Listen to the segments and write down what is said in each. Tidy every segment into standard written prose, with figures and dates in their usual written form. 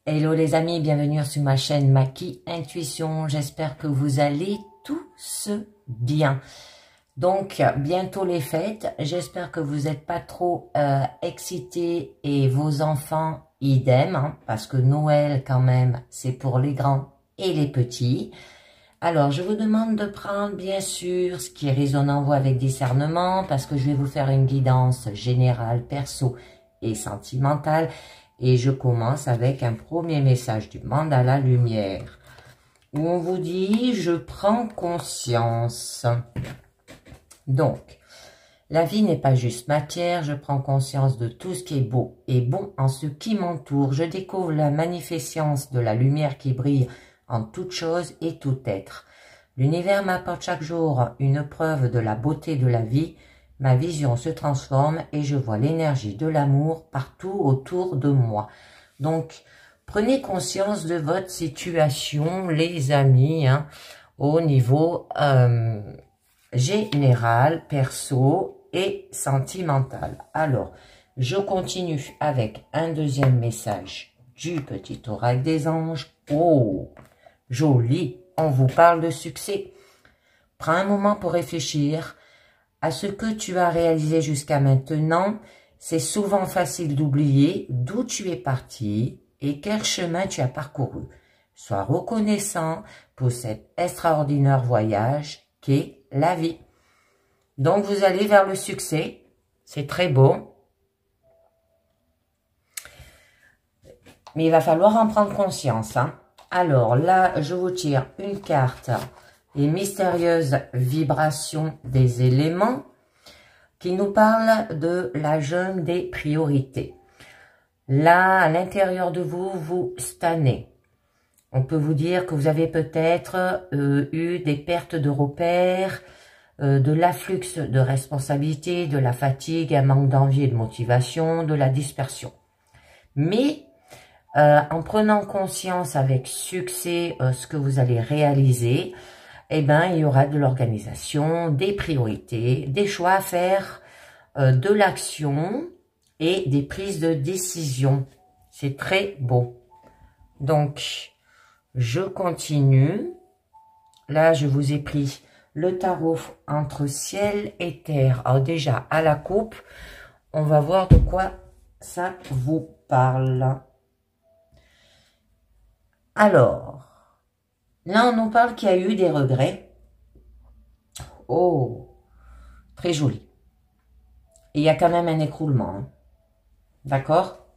Hello les amis, bienvenue sur ma chaîne Maki Intuition. J'espère que vous allez tous bien. Donc, bientôt les fêtes. J'espère que vous n'êtes pas trop excités et vos enfants idem, hein, parce que Noël quand même, c'est pour les grands et les petits. Alors, je vous demande de prendre bien sûr ce qui résonne en vous avec discernement, parce que je vais vous faire une guidance générale, perso et sentimentale. Et je commence avec un premier message du mandala lumière, où on vous dit « Je prends conscience ». Donc, la vie n'est pas juste matière, je prends conscience de tout ce qui est beau et bon en ce qui m'entoure. Je découvre la magnificence de la lumière qui brille en toute chose et tout être. L'univers m'apporte chaque jour une preuve de la beauté de la vie. Ma vision se transforme et je vois l'énergie de l'amour partout autour de moi. Donc, prenez conscience de votre situation, les amis, hein, au niveau général, perso et sentimental. Alors, je continue avec un deuxième message du petit oracle des anges. Oh, joli, on vous parle de succès. Prends un moment pour réfléchir à ce que tu as réalisé jusqu'à maintenant. C'est souvent facile d'oublier d'où tu es parti et quel chemin tu as parcouru. Sois reconnaissant pour cet extraordinaire voyage qu'est la vie. Donc, vous allez vers le succès. C'est très beau. Mais il va falloir en prendre conscience, hein. Alors là, je vous tire une carte. Les mystérieuses vibrations des éléments qui nous parlent de la jungle des priorités. Là, à l'intérieur de vous, vous stagnez. On peut vous dire que vous avez peut-être eu des pertes de repères, de l'afflux de responsabilités, de la fatigue, un manque d'envie et de motivation, de la dispersion. Mais en prenant conscience avec succès ce que vous allez réaliser, eh ben, il y aura de l'organisation, des priorités, des choix à faire, de l'action et des prises de décision. C'est très beau. Donc, je continue. Là, je vous ai pris le tarot entre ciel et terre. Alors déjà, à la coupe, on va voir de quoi ça vous parle. Alors, là, on nous parle qu'il y a eu des regrets. Oh, très joli. Et il y a quand même un écroulement. Hein. D'accord?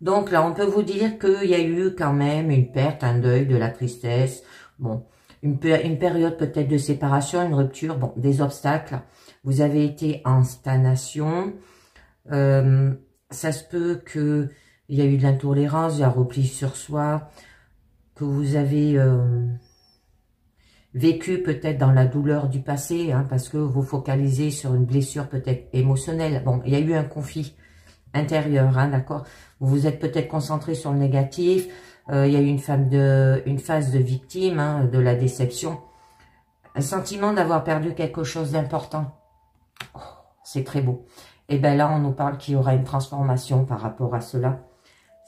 Donc là, on peut vous dire qu'il y a eu quand même une perte, un deuil, de la tristesse. Bon, une période peut-être de séparation, une rupture, bon, des obstacles. Vous avez été en stagnation. Ça se peut qu'il y a eu de l'intolérance, il y a un repli sur soi, que vous avez vécu peut-être dans la douleur du passé, hein, parce que vous focalisez sur une blessure peut-être émotionnelle. Bon, il y a eu un conflit intérieur, hein, d'accord. Vous vous êtes peut-être concentré sur le négatif. Il y a eu une phase de victime, hein, de la déception. Un sentiment d'avoir perdu quelque chose d'important. Oh, c'est très beau. Et bien là, on nous parle qu'il y aura une transformation par rapport à cela.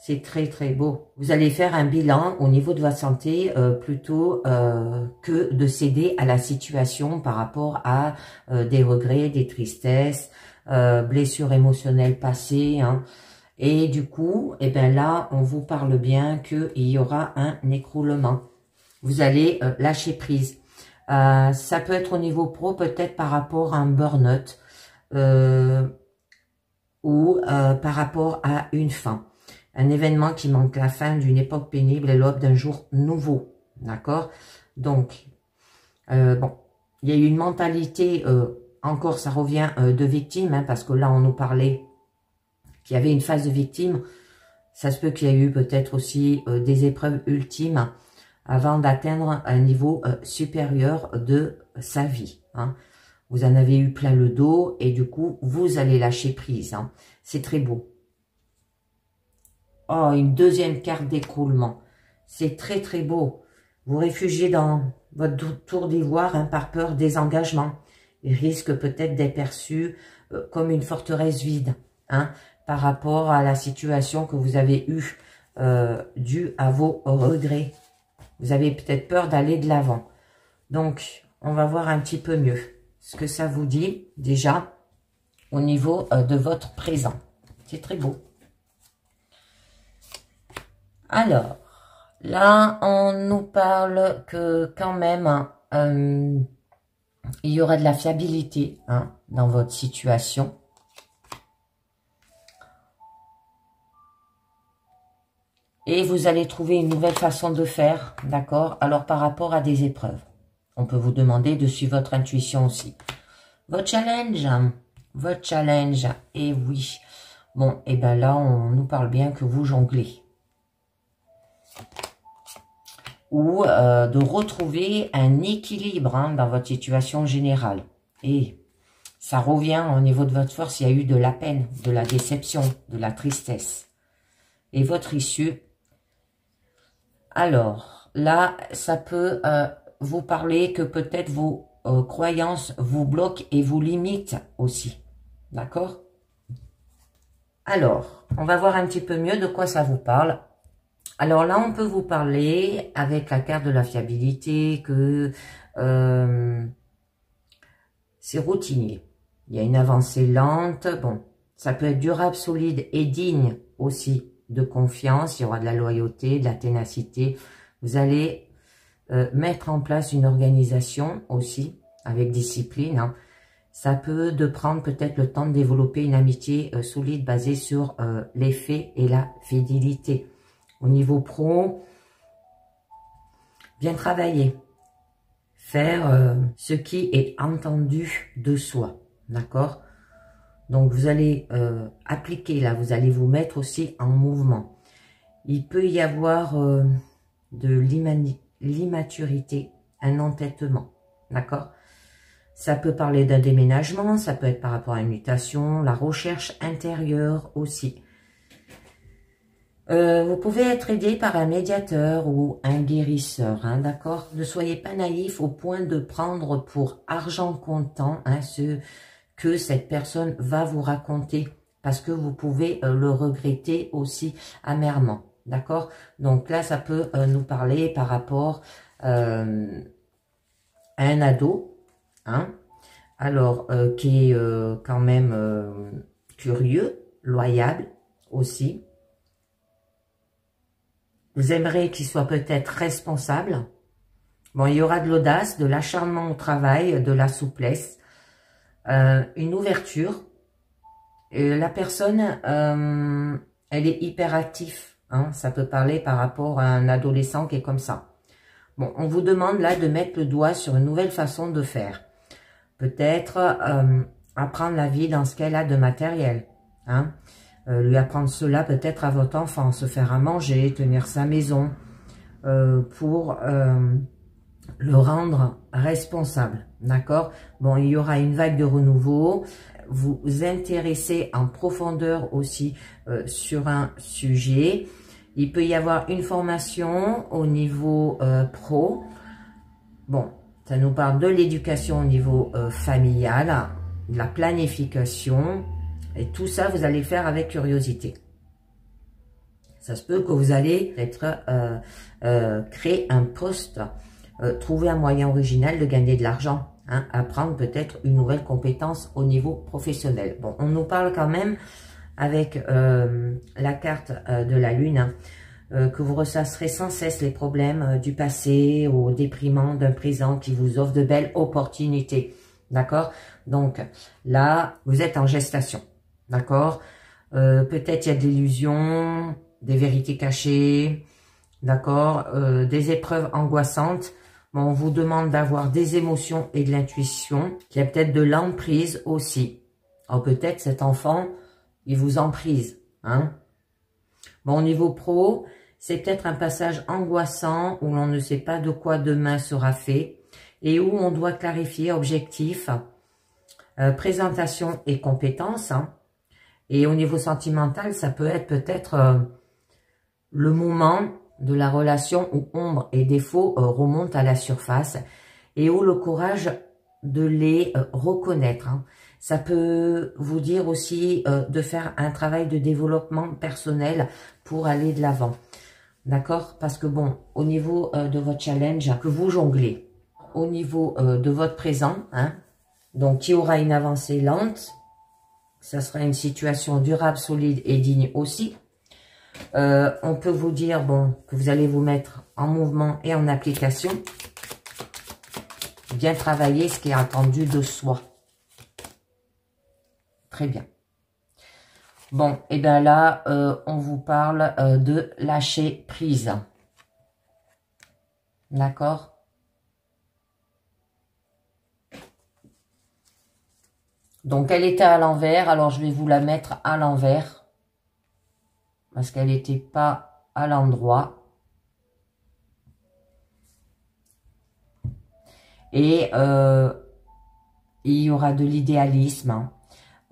C'est très, très beau. Vous allez faire un bilan au niveau de votre santé plutôt que de céder à la situation par rapport à des regrets, des tristesses, blessures émotionnelles passées. Hein. Et du coup, eh ben là, on vous parle bien qu'il y aura un écroulement. Vous allez lâcher prise. Ça peut être au niveau pro, peut-être par rapport à un burn-out ou par rapport à une fin. Un événement qui manque la fin d'une époque pénible et l'aube d'un jour nouveau. D'accord? Donc, bon, il y a eu une mentalité, encore ça revient de victime, hein, parce que là, on nous parlait qu'il y avait une phase de victime. Ça se peut qu'il y ait eu peut-être aussi des épreuves ultimes avant d'atteindre un niveau supérieur de sa vie. Hein. Vous en avez eu plein le dos et du coup, vous allez lâcher prise. Hein. C'est très beau. Oh, une deuxième carte d'écroulement. C'est très, très beau. Vous réfugiez dans votre tour d'ivoire, hein, par peur des engagements. Il risque peut-être d'être perçu comme une forteresse vide. Hein. par rapport à la situation que vous avez eue due à vos regrets. Vous avez peut-être peur d'aller de l'avant. Donc, on va voir un petit peu mieux ce que ça vous dit déjà au niveau de votre présent. C'est très beau. Alors, là, on nous parle que quand même, il y aura de la fiabilité dans votre situation. Et vous allez trouver une nouvelle façon de faire, d'accord? Alors, par rapport à des épreuves, on peut vous demander de suivre votre intuition aussi. Votre challenge, et oui. Bon, et bien là, on nous parle bien que vous jonglez. Ou de retrouver un équilibre dans votre situation générale. Et ça revient au niveau de votre force, il y a eu de la peine, de la déception, de la tristesse. Et votre issue, alors là, ça peut vous parler que peut-être vos croyances vous bloquent et vous limitent aussi. D'accord? Alors, on va voir un petit peu mieux de quoi ça vous parle. Alors là, on peut vous parler avec la carte de la fiabilité que c'est routinier. Il y a une avancée lente. Bon, ça peut être durable, solide et digne aussi de confiance. Il y aura de la loyauté, de la ténacité. Vous allez mettre en place une organisation aussi avec discipline. Ça peut prendre peut-être le temps de développer une amitié solide basée sur les faits et la fidélité. Au niveau pro, bien travailler, faire ce qui est entendu de soi, d'accord? Donc, vous allez appliquer, là, vous allez vous mettre aussi en mouvement. Il peut y avoir de l'immaturité, un entêtement, d'accord? Ça peut parler d'un déménagement, ça peut être par rapport à une mutation, la recherche intérieure aussi. Vous pouvez être aidé par un médiateur ou un guérisseur, d'accord? Ne soyez pas naïf au point de prendre pour argent comptant ce que cette personne va vous raconter, parce que vous pouvez le regretter aussi amèrement, d'accord? Donc là, ça peut nous parler par rapport à un ado, alors qui est quand même curieux, loyable aussi. Vous aimeriez qu'il soit peut-être responsable. Bon, il y aura de l'audace, de l'acharnement au travail, de la souplesse, une ouverture. Et la personne, elle est hyperactive. Ça peut parler par rapport à un adolescent qui est comme ça. Bon, on vous demande là de mettre le doigt sur une nouvelle façon de faire. Peut-être apprendre la vie dans ce qu'elle a de matériel. Lui apprendre cela peut-être à votre enfant, se faire à manger, tenir sa maison, pour le rendre responsable, d'accord? Bon, il y aura une vague de renouveau, vous vous intéressez en profondeur aussi sur un sujet. Il peut y avoir une formation au niveau pro. Bon, ça nous parle de l'éducation au niveau familial, de la planification. Et tout ça, vous allez faire avec curiosité. Ça se peut que vous allez créer un poste, trouver un moyen original de gagner de l'argent, apprendre peut-être une nouvelle compétence au niveau professionnel. Bon, on nous parle quand même avec la carte de la Lune, que vous ressasserez sans cesse les problèmes du passé au déprimant d'un présent qui vous offre de belles opportunités. D'accord? Donc là, vous êtes en gestation. D'accord? Peut-être il y a de l'illusion, des vérités cachées, d'accord? Des épreuves angoissantes. Bon, on vous demande d'avoir des émotions et de l'intuition. Il y a peut-être de l'emprise aussi. Alors peut-être cet enfant, il vous emprise. Bon, au niveau pro, c'est peut-être un passage angoissant où l'on ne sait pas de quoi demain sera fait et où on doit clarifier objectifs, présentation et compétences. Et au niveau sentimental, ça peut être peut-être le moment de la relation où ombre et défauts remontent à la surface et où le courage de les reconnaître. Ça peut vous dire aussi de faire un travail de développement personnel pour aller de l'avant. D'accord? Parce que bon, au niveau de votre challenge, que vous jonglez, au niveau de votre présent, hein, donc il y aura une avancée lente, ça sera une situation durable, solide et digne aussi. On peut vous dire bon que vous allez vous mettre en mouvement et en application. Bien travailler ce qui est attendu de soi. Très bien. Bon, et bien là, on vous parle de lâcher prise. D'accord? Donc, elle était à l'envers. Alors, je vais vous la mettre à l'envers. Parce qu'elle n'était pas à l'endroit. Et il y aura de l'idéalisme.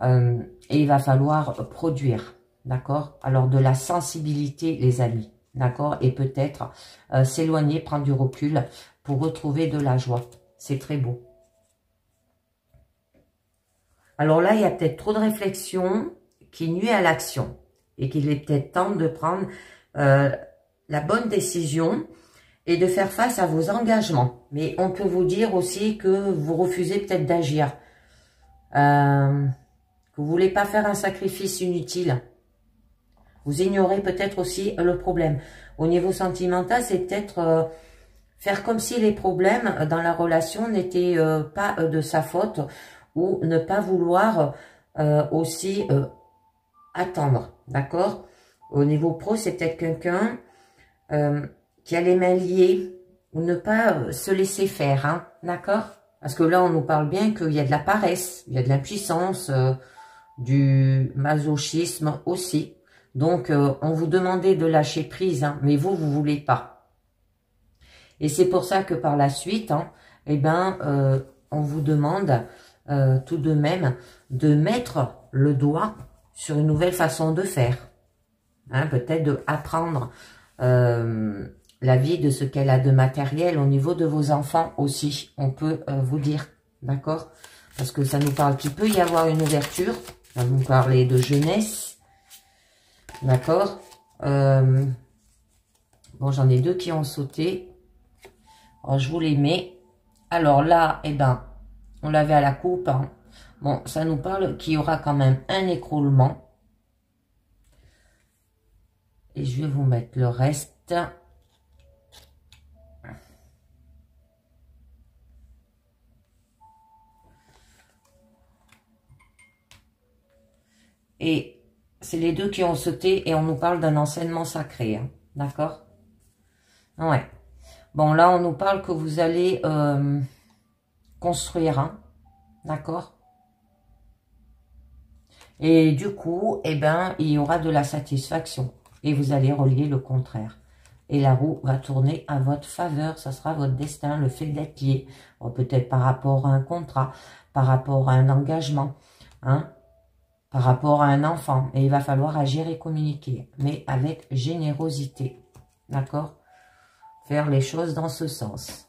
Et il va falloir produire. D'accord? Alors, de la sensibilité, les amis. D'accord? Et peut-être s'éloigner, prendre du recul pour retrouver de la joie. C'est très beau. Alors là, il y a peut-être trop de réflexion qui nuit à l'action et qu'il est peut-être temps de prendre la bonne décision et de faire face à vos engagements. Mais on peut vous dire aussi que vous refusez peut-être d'agir, que vous voulez pas faire un sacrifice inutile. Vous ignorez peut-être aussi le problème. Au niveau sentimental, c'est peut-être faire comme si les problèmes dans la relation n'étaient pas de sa faute, ou ne pas vouloir aussi attendre, d'accord? Au niveau pro, c'est peut-être quelqu'un qui a les mains liées, ou ne pas se laisser faire, hein, d'accord? Parce que là, on nous parle bien qu'il y a de la paresse, il y a de l'impuissance, du masochisme aussi. Donc, on vous demandait de lâcher prise, hein, mais vous voulez pas. Et c'est pour ça que par la suite, hein, eh ben, on vous demande tout de même de mettre le doigt sur une nouvelle façon de faire. Hein, peut-être d'apprendre la vie de ce qu'elle a de matériel au niveau de vos enfants aussi. On peut vous dire, d'accord? Parce que ça nous parle qu'il peut y avoir une ouverture. On va vous parler de jeunesse. D'accord? Bon, j'en ai deux qui ont sauté. Alors, je vous les mets. Alors là, eh ben, on l'avait à la coupe. Hein. Bon, ça nous parle qu'il y aura quand même un écroulement. Et je vais vous mettre le reste. Et c'est les deux qui ont sauté et on nous parle d'un enseignement sacré. Hein. D'accord? Ouais. Bon, là, on nous parle que vous allez construire. Hein. D'accord? Et du coup, eh ben, il y aura de la satisfaction. Et vous allez relier le contraire. Et la roue va tourner à votre faveur. Ça sera votre destin, le fait d'être lié. Peut-être par rapport à un contrat, par rapport à un engagement, hein, par rapport à un enfant. Et il va falloir agir et communiquer, mais avec générosité. D'accord? Faire les choses dans ce sens.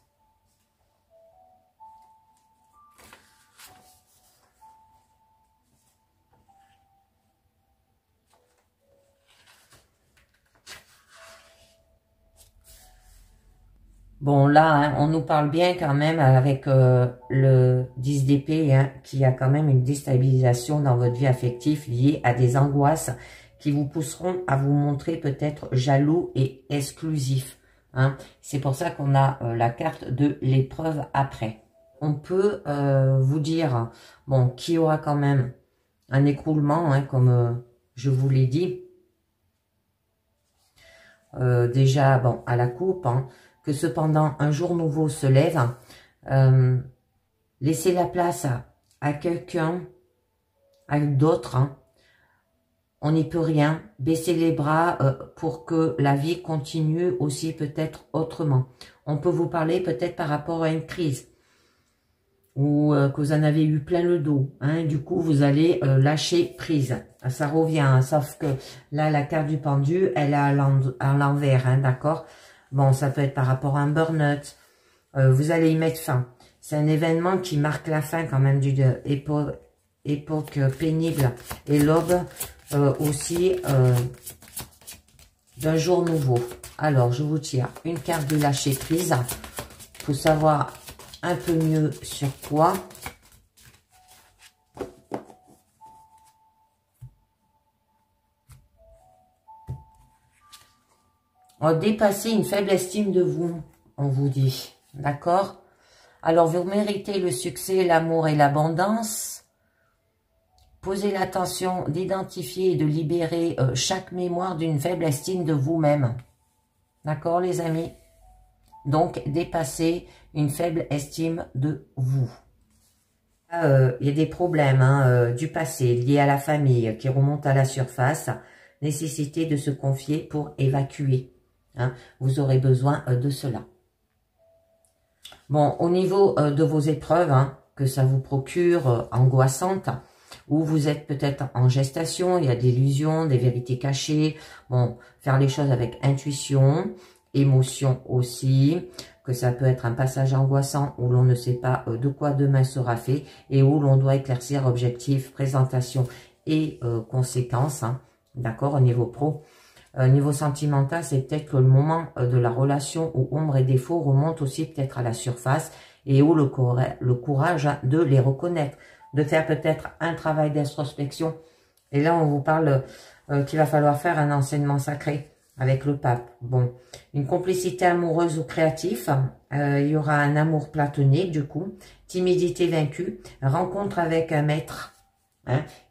Bon, là, hein, on nous parle bien quand même avec le 10 d'épée, hein, qui a quand même une déstabilisation dans votre vie affective liée à des angoisses qui vous pousseront à vous montrer peut-être jaloux et exclusif. Hein. C'est pour ça qu'on a la carte de l'épreuve après. On peut vous dire, bon, qu'il y aura quand même un écroulement, hein, comme je vous l'ai dit. Déjà, bon, à la coupe, hein, que cependant un jour nouveau se lève, laissez la place à quelqu'un, à d'autres, hein. On n'y peut rien, baissez les bras pour que la vie continue aussi peut-être autrement. On peut vous parler peut-être par rapport à une crise, ou que vous en avez eu plein le dos, hein, du coup vous allez lâcher prise. Ça revient, hein, sauf que là la carte du pendu, elle est à l'envers, hein, d'accord? Bon, ça peut être par rapport à un burn-out. Vous allez y mettre fin. C'est un événement qui marque la fin quand même époque pénible et l'aube aussi d'un jour nouveau. Alors, je vous tire une carte du lâcher prise pour savoir un peu mieux sur quoi. Dépasser une faible estime de vous, on vous dit. D'accord? Alors, vous méritez le succès, l'amour et l'abondance. Posez l'attention d'identifier et de libérer chaque mémoire d'une faible estime de vous-même. D'accord, les amis? Donc, dépasser une faible estime de vous. Il y a des problèmes du passé liés à la famille qui remontent à la surface. Nécessité de se confier pour évacuer. Vous aurez besoin de cela. Bon, au niveau de vos épreuves que ça vous procure angoissantes, ou vous êtes peut-être en gestation, il y a des illusions, des vérités cachées. Bon, faire les choses avec intuition, émotion aussi, que ça peut être un passage angoissant où l'on ne sait pas de quoi demain sera fait et où l'on doit éclaircir objectifs, présentation et conséquences. D'accord, au niveau pro. Niveau sentimental, c'est peut-être que le moment de la relation où ombre et défaut remonte aussi peut-être à la surface et où le courage de les reconnaître, de faire peut-être un travail d'introspection. Et là, on vous parle qu'il va falloir faire un enseignement sacré avec le pape. Bon, une complicité amoureuse ou créative, il y aura un amour platonique du coup, timidité vaincue, rencontre avec un maître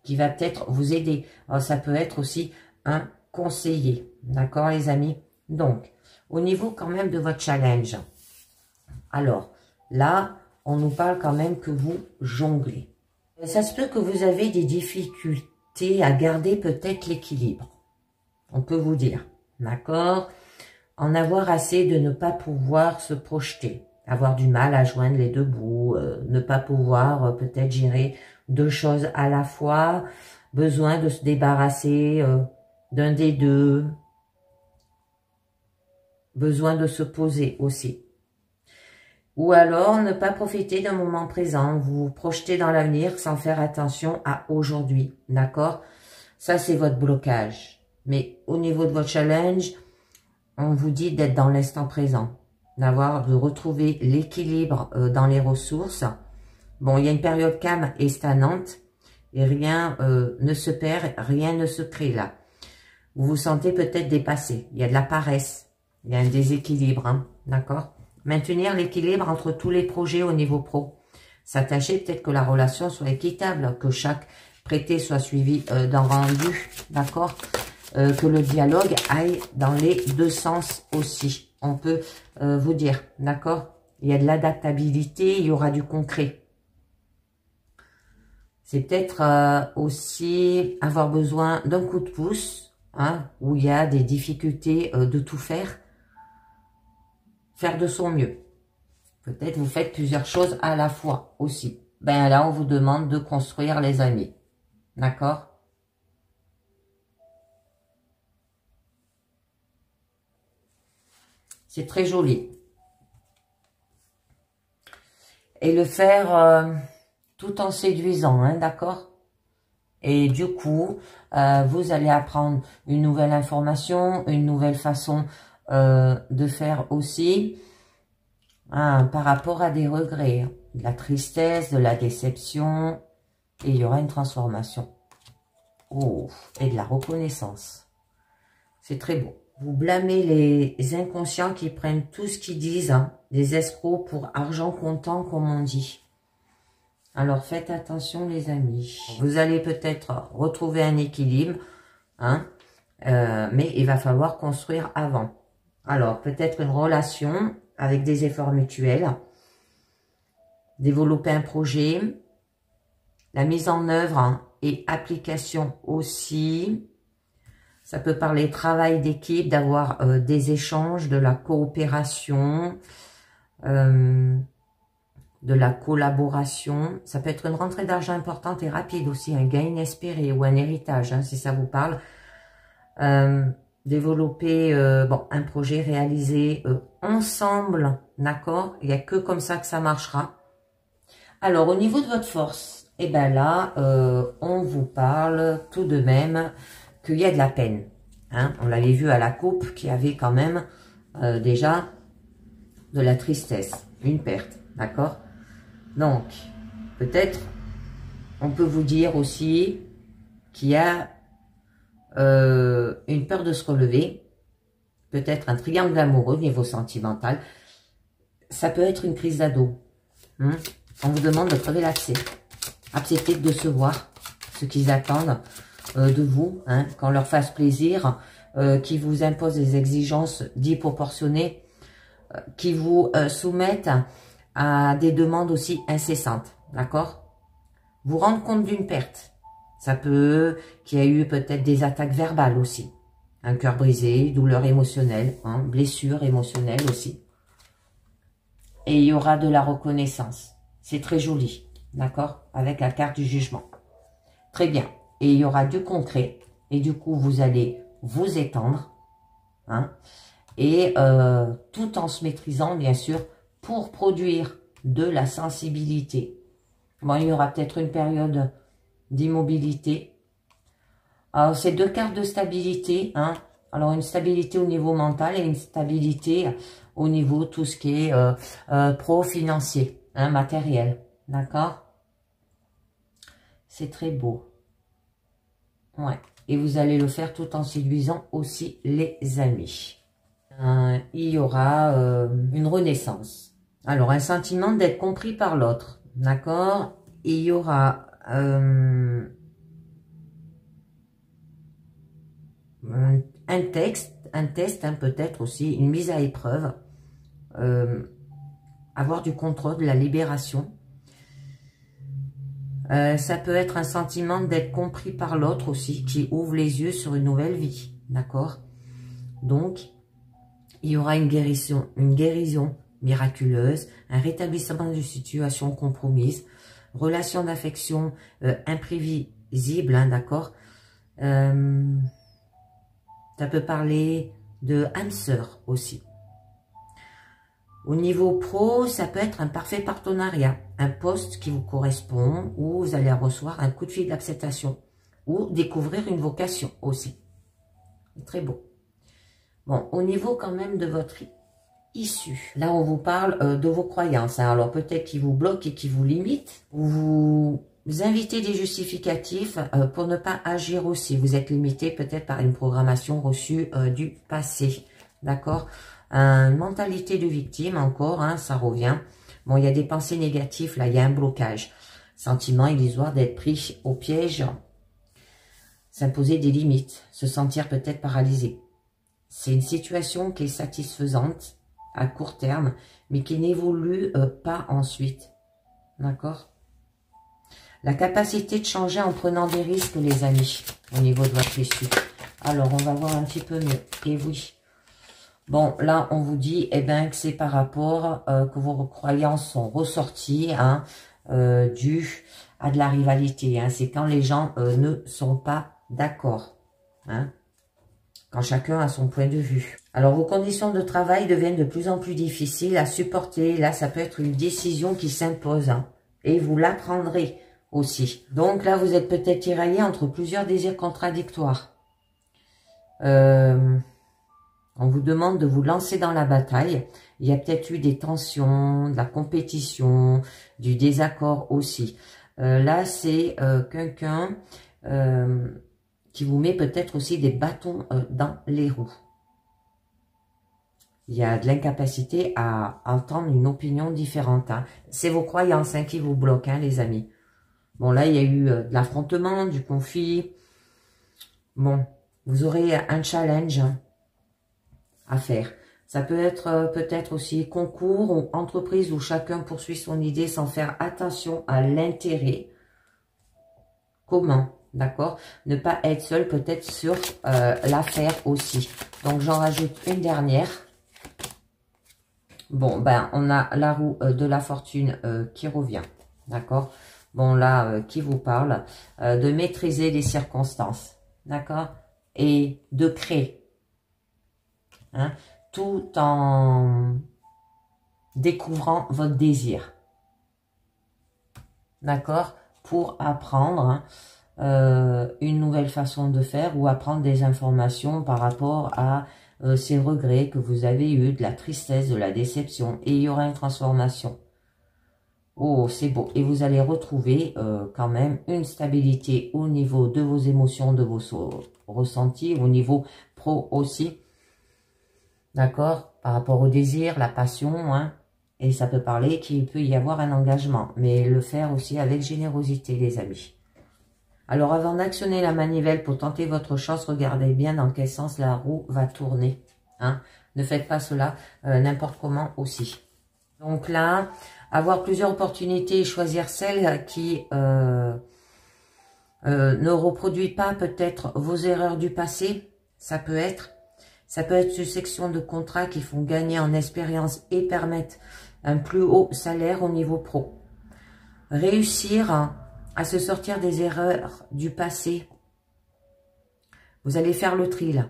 qui va peut-être vous aider. Alors, ça peut être aussi un conseiller, d'accord les amis? Donc, au niveau quand même de votre challenge, alors là, on nous parle quand même que vous jonglez. Ça se peut que vous avez des difficultés à garder peut-être l'équilibre, on peut vous dire, d'accord? En avoir assez de ne pas pouvoir se projeter, avoir du mal à joindre les deux bouts, ne pas pouvoir peut-être gérer deux choses à la fois, besoin de se débarrasser d'un des deux, besoin de se poser aussi. Ou alors, ne pas profiter d'un moment présent, vous vous projetez dans l'avenir sans faire attention à aujourd'hui, d'accord? Ça, c'est votre blocage. Mais au niveau de votre challenge, on vous dit d'être dans l'instant présent, de retrouver l'équilibre dans les ressources. Bon, il y a une période calme et stagnante et rien ne se perd, rien ne se crée là. Vous vous sentez peut-être dépassé. Il y a de la paresse. Il y a un déséquilibre. D'accord? Maintenir l'équilibre entre tous les projets au niveau pro. S'attacher peut-être que la relation soit équitable. Que chaque prêté soit suivi d'un rendu. D'accord? Que le dialogue aille dans les deux sens aussi. On peut vous dire. D'accord? Il y a de l'adaptabilité. Il y aura du concret. C'est peut-être aussi avoir besoin d'un coup de pouce. Où il y a des difficultés de tout faire de son mieux. Peut-être vous faites plusieurs choses à la fois aussi. Ben là, on vous demande de construire les amis. D'accord? C'est très joli. Et le faire tout en séduisant, d'accord? Et du coup, vous allez apprendre une nouvelle information, une nouvelle façon de faire aussi par rapport à des regrets, de la tristesse, de la déception. Et il y aura une transformation. Oh, et de la reconnaissance. C'est très beau. Vous blâmez les inconscients qui prennent tout ce qu'ils disent, des escrocs pour argent comptant, comme on dit. Alors, faites attention, les amis. Vous allez peut-être retrouver un équilibre, mais il va falloir construire avant. Alors, peut-être une relation avec des efforts mutuels, développer un projet, la mise en œuvre et application aussi. Ça peut parler travail d'équipe, d'avoir des échanges, de la coopération, de la collaboration. Ça peut être une rentrée d'argent importante et rapide aussi, un gain inespéré ou un héritage, si ça vous parle. Développer un projet réalisé ensemble, d'accord? Il n'y a que comme ça que ça marchera. Alors, au niveau de votre force, et ben là, on vous parle tout de même qu'il y a de la peine. Hein. On l'avait vu à la coupe qui avait quand même déjà de la tristesse, une perte, d'accord? Donc, peut-être, on peut vous dire aussi qu'il y a une peur de se relever, peut-être un triangle amoureux au niveau sentimental. Ça peut être une crise d'ado. Hein. On vous demande de crever l'abcès. Accepter de décevoir ce qu'ils attendent de vous, hein, qu'on leur fasse plaisir, qui vous imposent des exigences disproportionnées, qui vous soumettent à des demandes aussi incessantes, d'accord? Vous rendre compte d'une perte. Ça peut qu'il y a eu peut-être des attaques verbales aussi. Un cœur brisé, douleur émotionnelle, hein, blessure émotionnelle aussi. Et il y aura de la reconnaissance. C'est très joli, d'accord? Avec la carte du jugement. Très bien. Et il y aura du concret. Et du coup, vous allez vous étendre. Hein, et tout en se maîtrisant, bien sûr, pour produire de la sensibilité. Bon, il y aura peut-être une période d'immobilité. Alors, c'est deux cartes de stabilité. Hein. Alors, une stabilité au niveau mental et une stabilité au niveau tout ce qui est pro-financier, hein, matériel. D'accord? C'est très beau. Ouais. Et vous allez le faire tout en séduisant aussi les amis. Il y aura une renaissance. Alors, un sentiment d'être compris par l'autre. D'accord? Il y aura un test, hein, peut-être aussi, une mise à épreuve. Avoir du contrôle, de la libération. Ça peut être un sentiment d'être compris par l'autre aussi, qui ouvre les yeux sur une nouvelle vie. D'accord? Donc, il y aura une guérison miraculeuse, un rétablissement de situation compromise, relation d'affection imprévisible, hein, d'accord? Ça peut parler de âme sœur aussi. Au niveau pro, ça peut être un parfait partenariat, un poste qui vous correspond, ou vous allez recevoir un coup de fil d'acceptation, ou découvrir une vocation aussi. Très beau. Bon, au niveau quand même de votre issue, là on vous parle de vos croyances. Hein. Alors peut-être qui vous bloquent et qui vous limitent, ou vous invitez des justificatifs pour ne pas agir aussi. Vous êtes limité peut-être par une programmation reçue du passé. D'accord? Une mentalité de victime encore, hein, ça revient. Bon, il y a des pensées négatives, là, il y a un blocage. Sentiment illusoire d'être pris au piège. S'imposer des limites, se sentir peut-être paralysé. C'est une situation qui est satisfaisante à court terme, mais qui n'évolue pas ensuite. D'accord? La capacité de changer en prenant des risques, les amis, au niveau de votre issue. Alors, on va voir un petit peu mieux. Et oui. Bon, là, on vous dit eh ben, que c'est par rapport que vos croyances sont ressorties, hein, dues à de la rivalité. Hein. C'est quand les gens ne sont pas d'accord. Hein. Quand chacun a son point de vue. Alors, vos conditions de travail deviennent de plus en plus difficiles à supporter. Là, ça peut être une décision qui s'impose. Hein, et vous l'apprendrez aussi. Donc là, vous êtes peut-être tiraillé entre plusieurs désirs contradictoires. On vous demande de vous lancer dans la bataille. Il y a peut-être eu des tensions, de la compétition, du désaccord aussi. Là, c'est quelqu'un qui vous met peut-être aussi des bâtons dans les roues. Il y a de l'incapacité à entendre une opinion différente. Hein. C'est vos croyances hein, qui vous bloquent, hein, les amis. Bon, là, il y a eu de l'affrontement, du conflit. Bon, vous aurez un challenge à faire. Ça peut être peut-être aussi concours ou entreprise où chacun poursuit son idée sans faire attention à l'intérêt commun. D'accord? Ne pas être seul peut-être sur l'affaire aussi. Donc, j'en rajoute une dernière. Bon, ben, on a la roue de la fortune qui revient. D'accord? Bon, là, qui vous parle de maîtriser les circonstances. D'accord? Et de créer. Hein? Tout en découvrant votre désir. D'accord? pour apprendre une nouvelle façon de faire ou apprendre des informations par rapport à ces regrets que vous avez eus, de la tristesse, de la déception. Et il y aura une transformation. Oh, c'est beau. Et vous allez retrouver quand même une stabilité au niveau de vos émotions, de vos ressentis, au niveau pro aussi. D'accord? Par rapport au désir, la passion, hein. Et ça peut parler qu'il peut y avoir un engagement. Mais le faire aussi avec générosité, les amis. Alors, avant d'actionner la manivelle pour tenter votre chance, regardez bien dans quel sens la roue va tourner. Hein. Ne faites pas cela n'importe comment aussi. Donc là, avoir plusieurs opportunités et choisir celle qui ne reproduit pas peut-être vos erreurs du passé, ça peut être une section de contrats qui font gagner en expérience et permettent un plus haut salaire au niveau pro. Réussir à se sortir des erreurs du passé. Vous allez faire le tri là.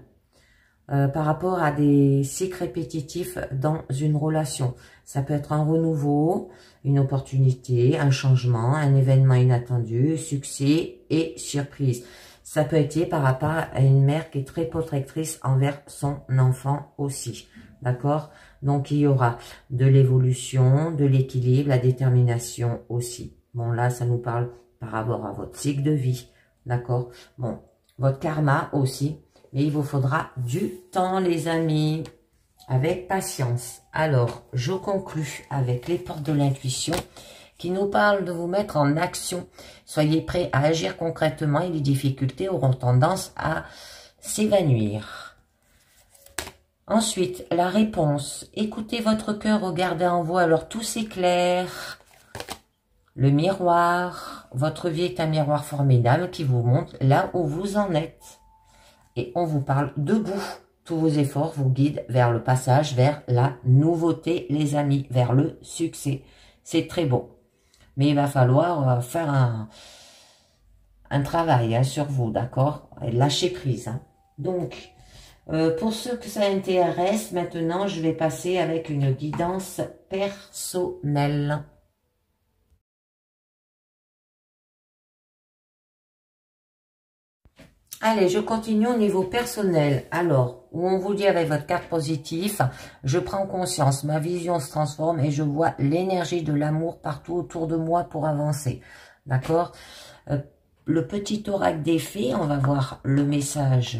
Par rapport à des cycles répétitifs dans une relation. Ça peut être un renouveau, une opportunité, un changement, un événement inattendu, succès et surprise. Ça peut être par rapport à une mère qui est très protectrice envers son enfant aussi. D'accord? Donc, il y aura de l'évolution, de l'équilibre, la détermination aussi. Bon, là, ça nous parle par rapport à votre cycle de vie. D'accord? Bon, votre karma aussi. Mais il vous faudra du temps, les amis, avec patience. Alors, je conclus avec les portes de l'intuition qui nous parlent de vous mettre en action. Soyez prêts à agir concrètement et les difficultés auront tendance à s'évanouir. Ensuite, la réponse. Écoutez votre cœur, regardez en vous, alors tout s'éclaire. Le miroir. Votre vie est un miroir formidable qui vous montre là où vous en êtes. Et on vous parle debout. Tous vos efforts vous guident vers le passage, vers la nouveauté, les amis, vers le succès. C'est très beau. Mais il va falloir faire un travail hein, sur vous, d'accord? Et lâcher prise. Hein. Donc, pour ceux que ça intéresse, maintenant, je vais passer avec une guidance personnelle. Allez, je continue au niveau personnel. Alors, où on vous dit avec votre carte positive, je prends conscience, ma vision se transforme et je vois l'énergie de l'amour partout autour de moi pour avancer. D'accord? Le petit oracle des fées, on va voir le message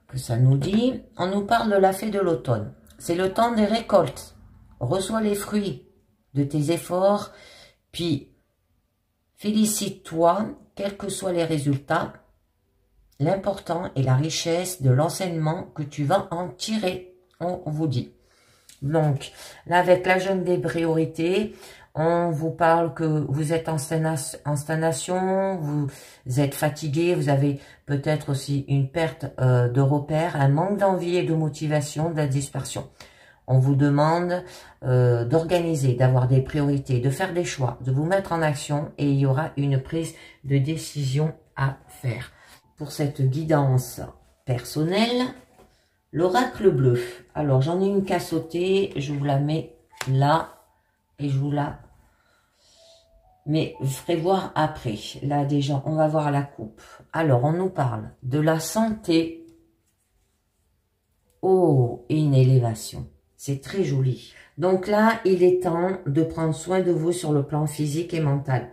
que ça nous dit. On nous parle de la fée de l'automne. C'est le temps des récoltes. Reçois les fruits de tes efforts, puis félicite-toi, quels que soient les résultats. L'important est la richesse de l'enseignement que tu vas en tirer, on vous dit. Donc, là, avec la jeune des priorités, on vous parle que vous êtes en stagnation, vous êtes fatigué, vous avez peut-être aussi une perte de repères, un manque d'envie et de motivation, de la dispersion. On vous demande d'organiser, d'avoir des priorités, de faire des choix, de vous mettre en action et il y aura une prise de décision à faire. Pour cette guidance personnelle, l'oracle bleu. Alors, j'en ai une qu'à sauter. Je vous la mets là et je vous la mais je ferai voir après. Là, déjà, on va voir la coupe. Alors, on nous parle de la santé. Oh, et une élévation. C'est très joli. Donc là, il est temps de prendre soin de vous sur le plan physique et mental.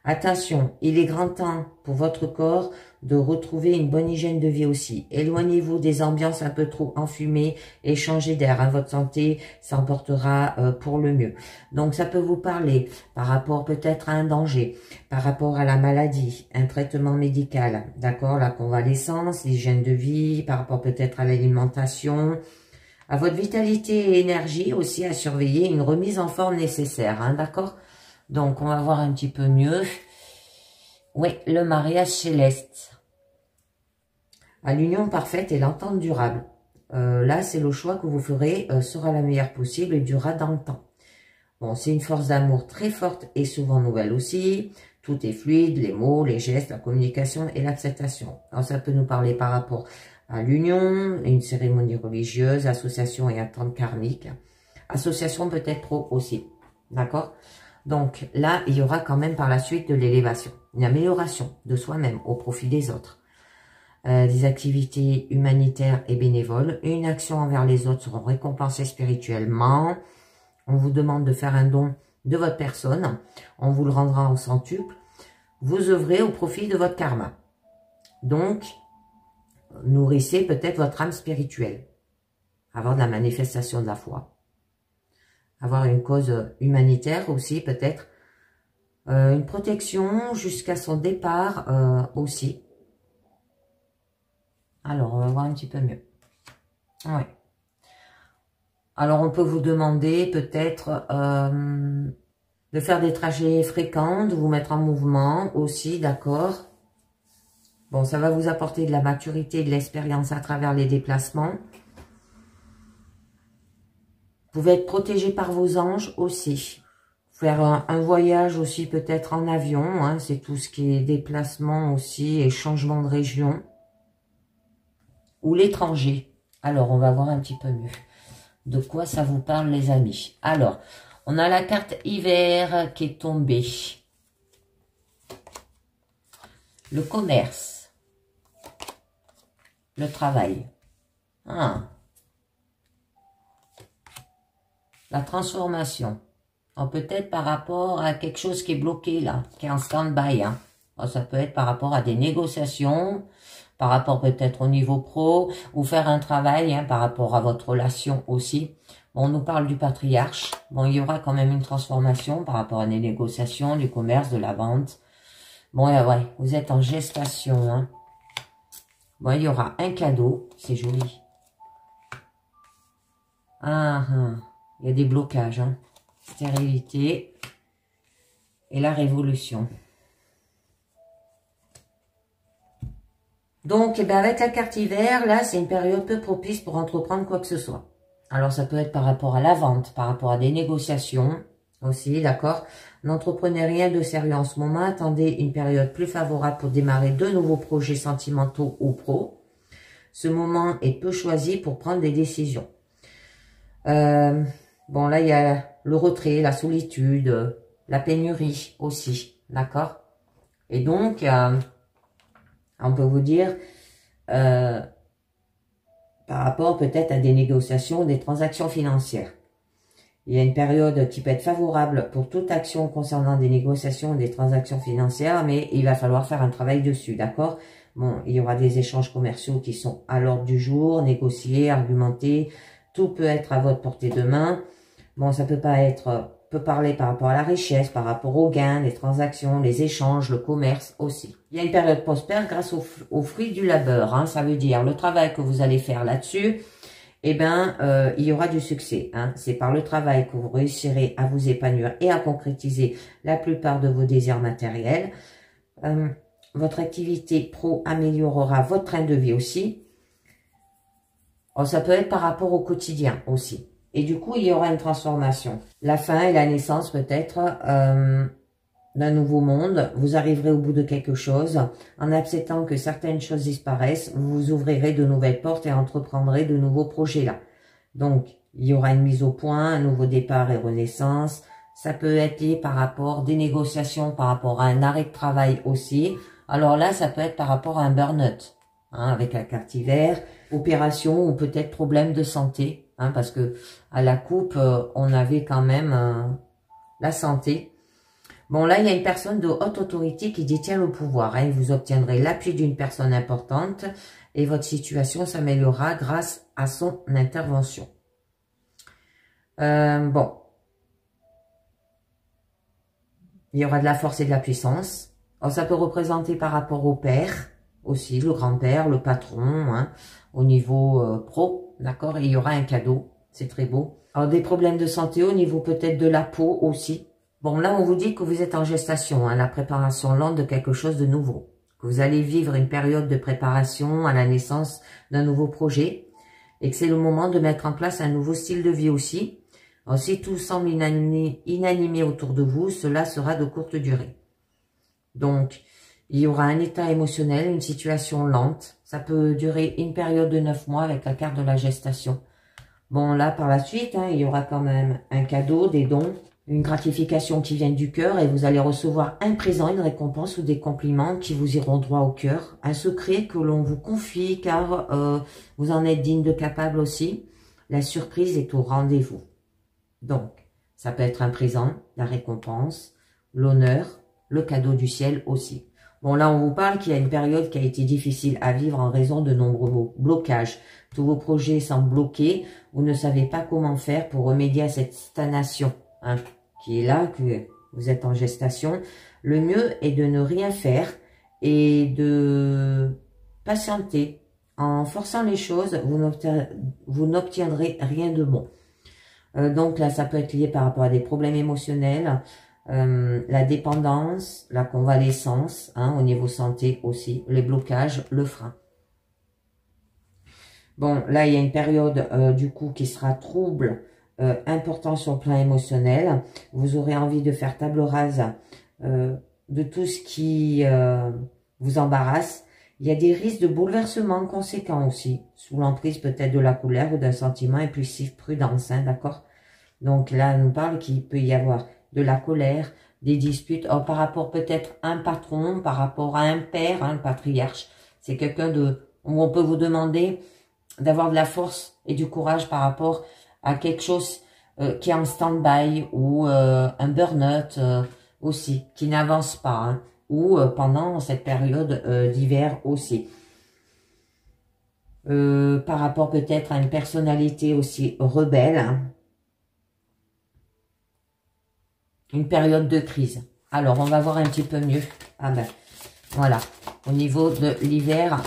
Attention, il est grand temps pour votre corps de retrouver une bonne hygiène de vie aussi. Éloignez-vous des ambiances un peu trop enfumées et changez d'air. Hein. Votre santé s'emportera pour le mieux. Donc, ça peut vous parler par rapport peut-être à un danger, par rapport à la maladie, un traitement médical, d'accord, la convalescence, l'hygiène de vie, par rapport peut-être à l'alimentation, à votre vitalité et énergie aussi à surveiller, une remise en forme nécessaire, hein, d'accord? Donc, on va voir un petit peu mieux. Oui, le mariage céleste. À l'union parfaite et l'entente durable. Là, c'est le choix que vous ferez sera la meilleure possible et durera dans le temps. Bon, c'est une force d'amour très forte et souvent nouvelle aussi. Tout est fluide, les mots, les gestes, la communication et l'acceptation. Alors, ça peut nous parler par rapport à l'union, une cérémonie religieuse, association et attente karmique. Association peut-être pro aussi. D'accord? Donc là, il y aura quand même par la suite de l'élévation, une amélioration de soi-même au profit des autres. Des activités humanitaires et bénévoles, une action envers les autres seront récompensées spirituellement. On vous demande de faire un don de votre personne, on vous le rendra en centuple. Vous œuvrez au profit de votre karma. Donc, nourrissez peut-être votre âme spirituelle, avoir de la manifestation de la foi, avoir une cause humanitaire aussi peut-être, une protection jusqu'à son départ aussi. Alors, on va voir un petit peu mieux. Ouais. Alors, on peut vous demander peut-être de faire des trajets fréquents, de vous mettre en mouvement aussi, d'accord? Bon, ça va vous apporter de la maturité et de l'expérience à travers les déplacements. Vous pouvez être protégé par vos anges aussi. Faire un voyage aussi peut-être en avion, hein, c'est tout ce qui est déplacement aussi et changement de région. Ou l'étranger. Alors, on va voir un petit peu mieux. De quoi ça vous parle, les amis? Alors, on a la carte hiver qui est tombée. Le commerce. Le travail. Ah. La transformation. Peut-être par rapport à quelque chose qui est bloqué là, qui est en stand-by. Hein. Ça peut être par rapport à des négociations, par rapport peut-être au niveau pro, ou faire un travail par rapport à votre relation aussi. Bon, on nous parle du patriarche. Bon, il y aura quand même une transformation par rapport à des négociations, du commerce, de la vente. Bon, ouais, vous êtes en gestation. Hein. Bon, il y aura un cadeau. C'est joli. Il y a des blocages. Hein. Stérilité et la révolution. Donc, avec la carte hiver, là, c'est une période peu propice pour entreprendre quoi que ce soit. Alors, ça peut être par rapport à la vente, par rapport à des négociations aussi, d'accord? N'entreprenez rien de sérieux en ce moment. Attendez une période plus favorable pour démarrer de nouveaux projets sentimentaux ou pro. Ce moment est peu choisi pour prendre des décisions. Bon, là, il y a le retrait, la solitude, la pénurie aussi, d'accord? Et donc, on peut vous dire, par rapport peut-être à des négociations, des transactions financières. Il y a une période qui peut être favorable pour toute action concernant des négociations, des transactions financières, mais il va falloir faire un travail dessus, d'accord? Bon, il y aura des échanges commerciaux qui sont à l'ordre du jour, négocier, argumenter, tout peut être à votre portée de main. Bon, ça peut parler par rapport à la richesse, par rapport aux gains, les transactions, les échanges, le commerce aussi. Il y a une période prospère grâce aux fruits du labeur. Hein, ça veut dire le travail que vous allez faire là-dessus, il y aura du succès. Hein. C'est par le travail que vous réussirez à vous épanouir et à concrétiser la plupart de vos désirs matériels. Votre activité pro améliorera votre train de vie aussi. Ça peut être par rapport au quotidien aussi. Et du coup, il y aura une transformation. La fin et la naissance peut-être d'un nouveau monde. Vous arriverez au bout de quelque chose. En acceptant que certaines choses disparaissent, vous ouvrirez de nouvelles portes et entreprendrez de nouveaux projets là. Donc, il y aura une mise au point, un nouveau départ et renaissance. Ça peut être lié par rapport à des négociations, par rapport à un arrêt de travail aussi. Alors là, ça peut être par rapport à un burn-out. Hein, avec la carte hiver, opération ou peut-être problème de santé. Hein, parce que à la coupe, on avait quand même la santé. Bon, là, il y a une personne de haute autorité qui détient le pouvoir. Hein, vous obtiendrez l'appui d'une personne importante et votre situation s'améliorera grâce à son intervention. Bon. Il y aura de la force et de la puissance. Alors, ça peut représenter par rapport au père aussi, le grand-père, le patron, hein, au niveau pro, d'accord? Et il y aura un cadeau, c'est très beau. Alors, des problèmes de santé au niveau peut-être de la peau aussi. Bon, là, on vous dit que vous êtes en gestation, hein, la préparation lente de quelque chose de nouveau. Que vous allez vivre une période de préparation à la naissance d'un nouveau projet et que c'est le moment de mettre en place un nouveau style de vie aussi. Alors, si tout semble inanimé autour de vous, cela sera de courte durée. Donc, il y aura un état émotionnel, une situation lente. Ça peut durer une période de 9 mois avec la carte de la gestation. Bon, là, par la suite, hein, il y aura quand même un cadeau, des dons. une gratification qui vient du cœur et vous allez recevoir un présent, une récompense ou des compliments qui vous iront droit au cœur. Un secret que l'on vous confie car vous en êtes digne de capable aussi. La surprise est au rendez-vous. Donc, ça peut être un présent, la récompense, l'honneur, le cadeau du ciel aussi. Bon, là, on vous parle qu'il y a une période qui a été difficile à vivre en raison de nombreux blocages. Tous vos projets semblent bloqués. Vous ne savez pas comment faire pour remédier à cette stagnation, hein, qui est là, que vous êtes en gestation. Le mieux est de ne rien faire et de patienter. En forçant les choses, vous n'obtiendrez rien de bon. Donc là, ça peut être lié par rapport à des problèmes émotionnels, la dépendance, la convalescence, hein, au niveau santé aussi, les blocages, le frein. Bon, là, il y a une période du coup qui sera trouble, important sur le plan émotionnel. Vous aurez envie de faire table rase de tout ce qui vous embarrasse. Il y a des risques de bouleversement conséquents aussi, sous l'emprise peut-être de la colère ou d'un sentiment impulsif, prudence, hein, d'accord? Donc là, on nous parle qu'il peut y avoir de la colère, des disputes, par rapport peut-être à un patron, par rapport à un père, hein, le patriarche. C'est quelqu'un où on peut vous demander d'avoir de la force et du courage par rapport à quelque chose qui est en stand-by ou un burn-out aussi, qui n'avance pas, hein, ou pendant cette période d'hiver aussi. Par rapport peut-être à une personnalité aussi rebelle, hein. Une période de crise. Alors, on va voir un petit peu mieux. Ah ben, voilà. Au niveau de l'hiver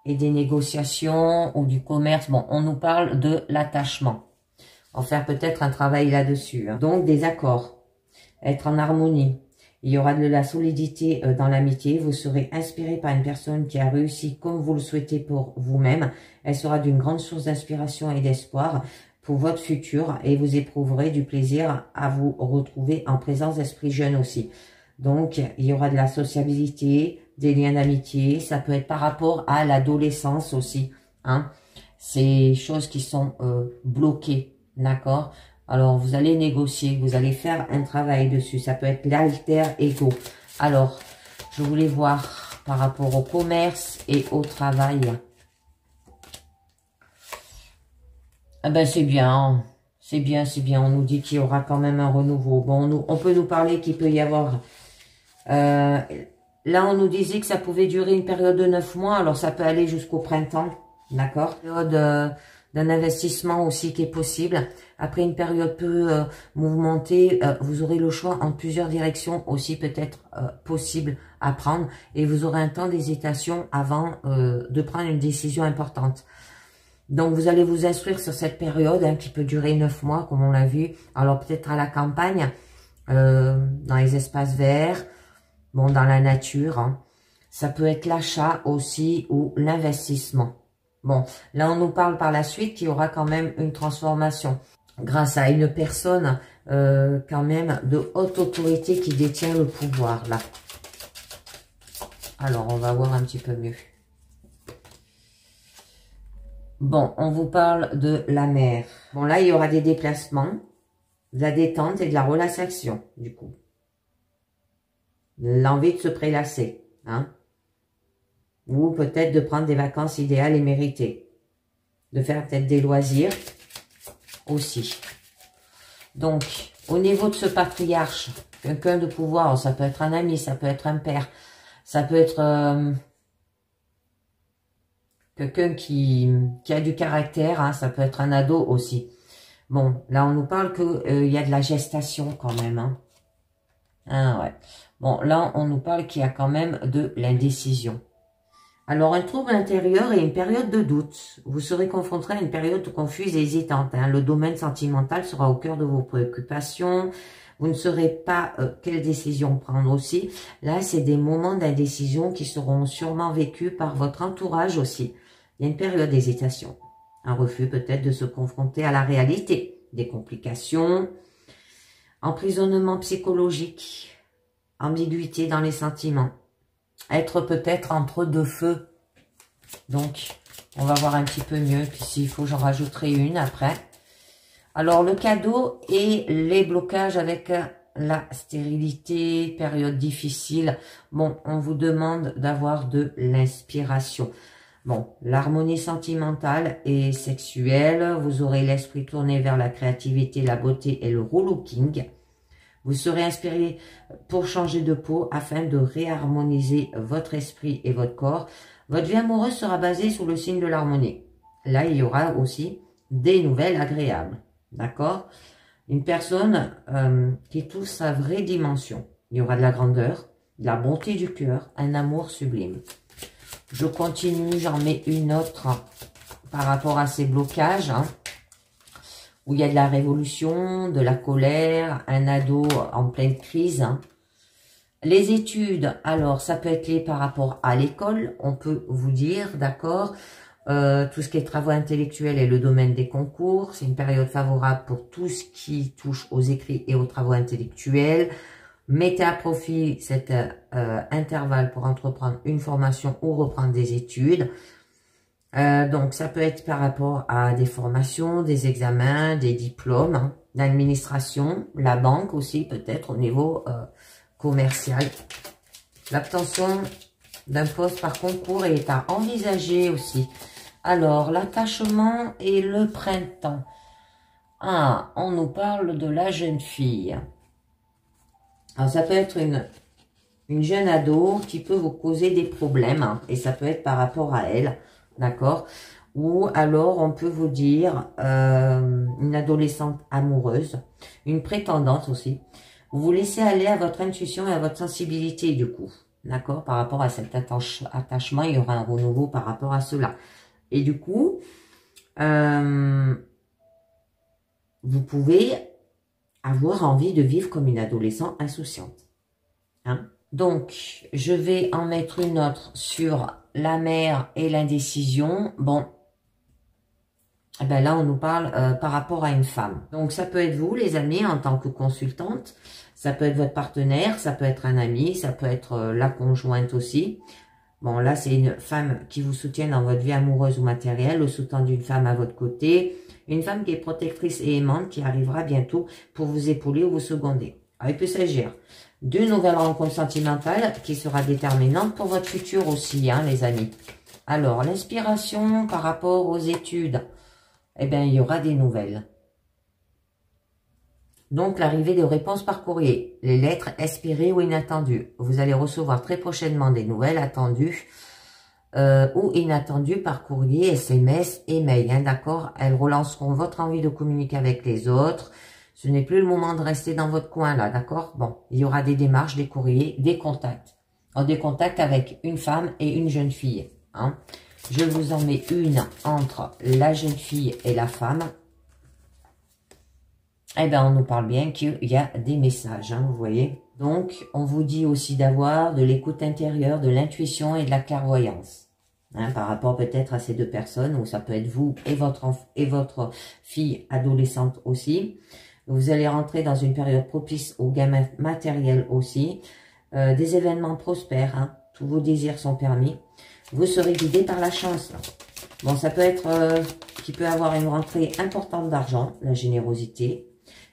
et des négociations ou du commerce, bon, on nous parle de l'attachement. On va faire peut-être un travail là-dessus, hein. Donc, des accords. Être en harmonie. Il y aura de la solidité dans l'amitié. Vous serez inspiré par une personne qui a réussi comme vous le souhaitez pour vous-même. Elle sera d'une grande source d'inspiration et d'espoir pour votre futur et vous éprouverez du plaisir à vous retrouver en présence d'esprit jeune aussi. Donc, il y aura de la sociabilité, des liens d'amitié. Ça peut être par rapport à l'adolescence aussi, hein. Ces choses qui sont bloquées, d'accord? Alors, vous allez négocier, vous allez faire un travail dessus. Ça peut être l'alter ego. Alors, je voulais voir par rapport au commerce et au travail. Ah ben c'est bien, c'est bien, c'est bien. On nous dit qu'il y aura quand même un renouveau. Bon, on peut nous parler qu'il peut y avoir... là, on nous disait que ça pouvait durer une période de 9 mois. Alors, ça peut aller jusqu'au printemps, d'accord? Période d'un investissement aussi qui est possible. Après une période peu mouvementée, vous aurez le choix en plusieurs directions aussi peut-être possible à prendre. Et vous aurez un temps d'hésitation avant de prendre une décision importante. Donc, vous allez vous instruire sur cette période hein, qui peut durer 9 mois, comme on l'a vu. Alors, peut-être à la campagne, dans les espaces verts, bon, dans la nature. Hein. Ça peut être l'achat aussi ou l'investissement. Bon, là, on nous parle par la suite qu'il y aura quand même une transformation grâce à une personne quand même de haute autorité qui détient le pouvoir, là. Alors, on va voir un petit peu mieux. Bon, on vous parle de la mer. Bon, là, il y aura des déplacements, de la détente et de la relaxation, du coup. L'envie de se prélasser, hein. Ou peut-être de prendre des vacances idéales et méritées. De faire peut-être des loisirs aussi. Donc, au niveau de ce patriarche, quelqu'un de pouvoir, ça peut être un ami, ça peut être un père, ça peut être... quelqu'un qui a du caractère, hein, ça peut être un ado aussi. Bon, là, on nous parle qu'il y a de la gestation quand même. Hein. Ah, ouais. Bon, là, on nous parle qu'il y a quand même de l'indécision. Alors, un trouble intérieur et une période de doute. Vous serez confronté à une période confuse et hésitante. Hein. Le domaine sentimental sera au cœur de vos préoccupations. Vous ne saurez pas quelle décision prendre aussi. Là, c'est des moments d'indécision qui seront sûrement vécus par votre entourage aussi. Il y a une période d'hésitation, un refus peut-être de se confronter à la réalité, des complications, emprisonnement psychologique, ambiguïté dans les sentiments, être peut-être entre deux feux. Donc, on va voir un petit peu mieux, puis s'il faut, j'en rajouterai une après. Alors, le cadeau et les blocages avec la stérilité, période difficile. Bon, on vous demande d'avoir de l'inspiration. Bon, l'harmonie sentimentale et sexuelle. Vous aurez l'esprit tourné vers la créativité, la beauté et le relooking. Vous serez inspiré pour changer de peau afin de réharmoniser votre esprit et votre corps. Votre vie amoureuse sera basée sur le signe de l'harmonie. Là, il y aura aussi des nouvelles agréables. D'accord? Une personne qui touche sa vraie dimension. Il y aura de la grandeur, de la bonté du cœur, un amour sublime. Je continue, j'en mets une autre par rapport à ces blocages. Où il y a de la révolution, de la colère, un ado en pleine crise. Les études, alors ça peut être lié par rapport à l'école, on peut vous dire, d'accord, tout ce qui est travaux intellectuels et le domaine des concours, c'est une période favorable pour tout ce qui touche aux écrits et aux travaux intellectuels. Mettez à profit cet intervalle pour entreprendre une formation ou reprendre des études. Donc, ça peut être par rapport à des formations, des examens, des diplômes, l'administration, la banque aussi, peut-être au niveau commercial. L'obtention d'un poste par concours est à envisager aussi. Alors, l'attachement et le printemps. Ah, on nous parle de la jeune fille. Alors, ça peut être une jeune ado qui peut vous causer des problèmes, et ça peut être par rapport à elle. D'accord? Ou alors, on peut vous dire une adolescente amoureuse, une prétendante aussi. Vous vous laissez aller à votre intuition et à votre sensibilité du coup. D'accord? Par rapport à cet attachement, il y aura un renouveau par rapport à cela. Et du coup, vous pouvez avoir envie de vivre comme une adolescente insouciante. Hein? Donc, je vais en mettre une autre sur la mère et l'indécision. Bon, eh ben là, on nous parle par rapport à une femme. Donc, ça peut être vous, les amis, en tant que consultante. Ça peut être votre partenaire, ça peut être un ami, ça peut être la conjointe aussi. Bon, là, c'est une femme qui vous soutient dans votre vie amoureuse ou matérielle, le soutien d'une femme à votre côté. Une femme qui est protectrice et aimante, qui arrivera bientôt pour vous épauler ou vous seconder. Alors, il peut s'agir d'une nouvelle rencontre sentimentale qui sera déterminante pour votre futur aussi, hein, les amis. Alors, l'inspiration par rapport aux études, eh bien, il y aura des nouvelles. Donc, l'arrivée de réponses par courrier, les lettres espérées ou inattendues. Vous allez recevoir très prochainement des nouvelles attendues ou inattendues par courrier, SMS et mail. Hein, d'accord? Elles relanceront votre envie de communiquer avec les autres. Ce n'est plus le moment de rester dans votre coin là, d'accord? Bon, il y aura des démarches, des courriers, des contacts. Alors, des contacts avec une femme et une jeune fille. Hein. Je vous en mets une entre la jeune fille et la femme. Eh bien, on nous parle bien qu'il y a des messages, hein, vous voyez. Donc, on vous dit aussi d'avoir de l'écoute intérieure, de l'intuition et de la clairvoyance. Hein, par rapport peut-être à ces deux personnes, ou ça peut être vous et votre fille adolescente aussi. Vous allez rentrer dans une période propice aux gains matériels aussi. Des événements prospères, hein, tous vos désirs sont permis. Vous serez guidé par la chance. Là. Bon, ça peut être qui peut avoir une rentrée importante d'argent, la générosité,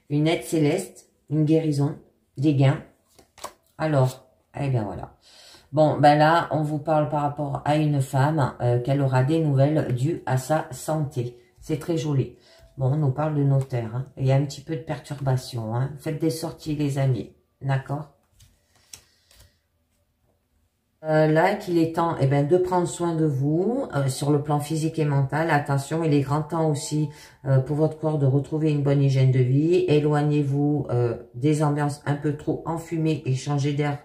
une aide céleste, une guérison, des gains. Alors, eh bien voilà. Bon, ben là, on vous parle par rapport à une femme qu'elle aura des nouvelles dues à sa santé. C'est très joli. Bon, on nous parle de notaire. Hein. Il y a un petit peu de perturbation. Hein. Faites des sorties, les amis. D'accord? Là, qu'il est temps de prendre soin de vous sur le plan physique et mental. Attention, il est grand temps aussi pour votre corps de retrouver une bonne hygiène de vie. Éloignez-vous des ambiances un peu trop enfumées et changez d'air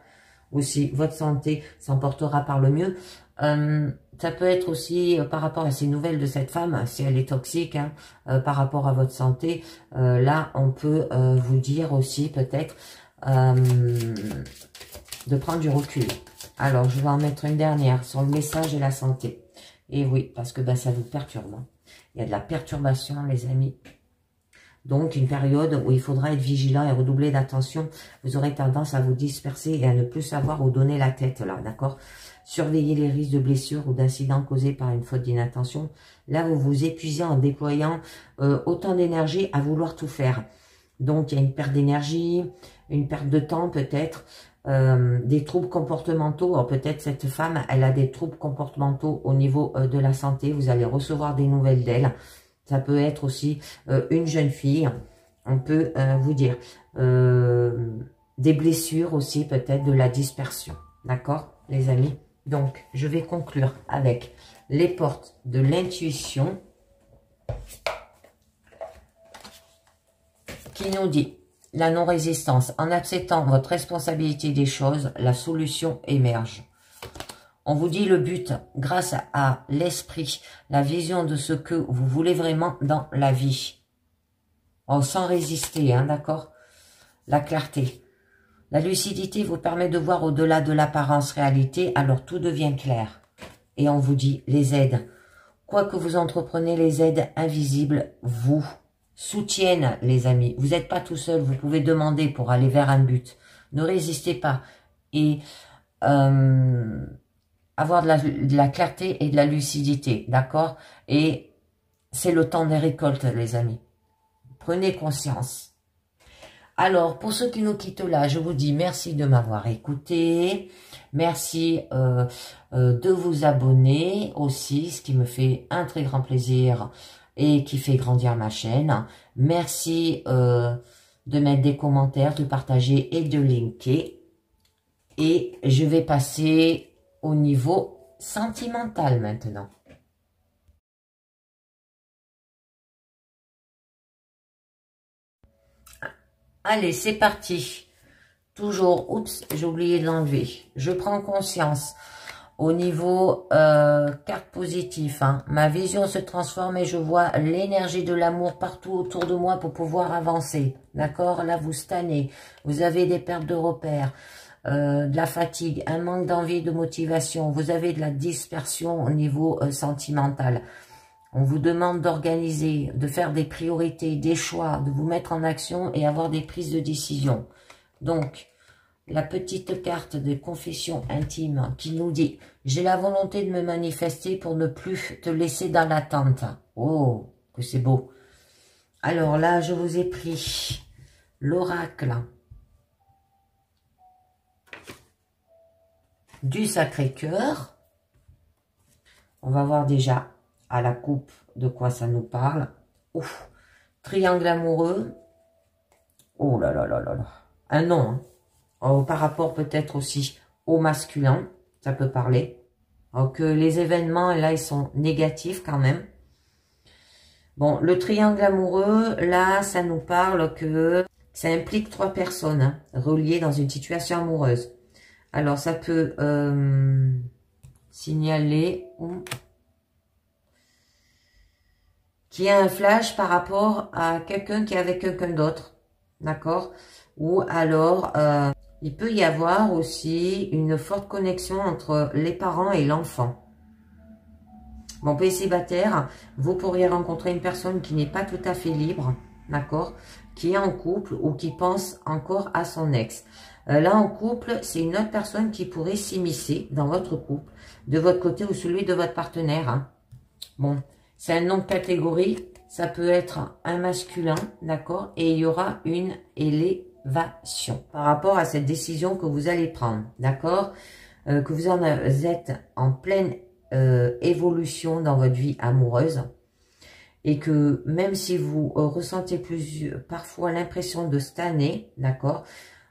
aussi. Votre santé s'emportera par le mieux. Ça peut être aussi par rapport à ces nouvelles de cette femme, si elle est toxique, hein, par rapport à votre santé. Là, on peut vous dire aussi peut-être de prendre du recul. Alors, je vais en mettre une dernière sur le message et la santé. Et oui, parce que ça vous perturbe. Hein. Il y a de la perturbation, les amis. Donc, une période où il faudra être vigilant et redoubler d'attention. Vous aurez tendance à vous disperser et à ne plus savoir où donner la tête, là, d'accord? Surveillez les risques de blessures ou d'incidents causés par une faute d'inattention. Là, vous vous épuisez en déployant autant d'énergie à vouloir tout faire. Donc, il y a une perte d'énergie, une perte de temps peut-être, des troubles comportementaux. Alors, peut-être cette femme, elle a des troubles comportementaux au niveau de la santé. Vous allez recevoir des nouvelles d'elle. Ça peut être aussi une jeune fille. On peut vous dire des blessures aussi, peut-être de la dispersion. D'accord, les amis? Donc, je vais conclure avec les portes de l'intuition qui nous dit la non-résistance. En acceptant votre responsabilité des choses, la solution émerge. On vous dit le but, grâce à l'esprit, la vision de ce que vous voulez vraiment dans la vie. Oh, sans résister, hein, d'accord? La clarté. La lucidité vous permet de voir au-delà de l'apparence réalité, alors tout devient clair. Et on vous dit les aides. Quoi que vous entreprenez, les aides invisibles vous soutiennent, les amis. Vous n'êtes pas tout seul, vous pouvez demander pour aller vers un but. Ne résistez pas. Et avoir de la clarté et de la lucidité, d'accord? Et c'est le temps des récoltes, les amis. Prenez conscience. Alors, pour ceux qui nous quittent là, je vous dis merci de m'avoir écouté. Merci de vous abonner aussi, ce qui me fait un très grand plaisir et qui fait grandir ma chaîne. Merci de mettre des commentaires, de partager et de linker. Et je vais passer au niveau sentimental maintenant. Allez, c'est parti. Toujours, oups, j'ai oublié de l'enlever. Je prends conscience. Au niveau carte positive, hein, ma vision se transforme et je vois l'énergie de l'amour partout autour de moi pour pouvoir avancer. D'accord? Là, vous stagnez. Vous avez des pertes de repères, de la fatigue, un manque d'envie, de motivation. Vous avez de la dispersion au niveau sentimental. On vous demande d'organiser, de faire des priorités, des choix, de vous mettre en action et avoir des prises de décision. Donc, la petite carte de confession intime qui nous dit « J'ai la volonté de me manifester pour ne plus te laisser dans l'attente. » Oh, que c'est beau. Alors là, je vous ai pris l'oracle du Sacré-Cœur. On va voir déjà à la coupe de quoi ça nous parle. Ouf. Triangle amoureux. Oh là là là là là. Un nom, hein. Oh, par rapport peut-être aussi au masculin, ça peut parler. Alors que les événements, là, ils sont négatifs quand même. Bon, le triangle amoureux, là, ça nous parle que ça implique 3 personnes hein, reliées dans une situation amoureuse. Alors, ça peut signaler qu'il y a un flash par rapport à quelqu'un qui est avec quelqu'un d'autre, d'accord? Ou alors, il peut y avoir aussi une forte connexion entre les parents et l'enfant. Bon, pays célibataire, vous pourriez rencontrer une personne qui n'est pas tout à fait libre, d'accord? Qui est en couple ou qui pense encore à son ex. Là, en couple, c'est une autre personne qui pourrait s'immiscer dans votre couple, de votre côté ou celui de votre partenaire. Hein. Bon, c'est un nom de catégorie, ça peut être un masculin, d'accord? Et il y aura une élévation par rapport à cette décision que vous allez prendre, d'accord? Que vous êtes en pleine évolution dans votre vie amoureuse et que même si vous ressentez parfois l'impression de stagner, d'accord?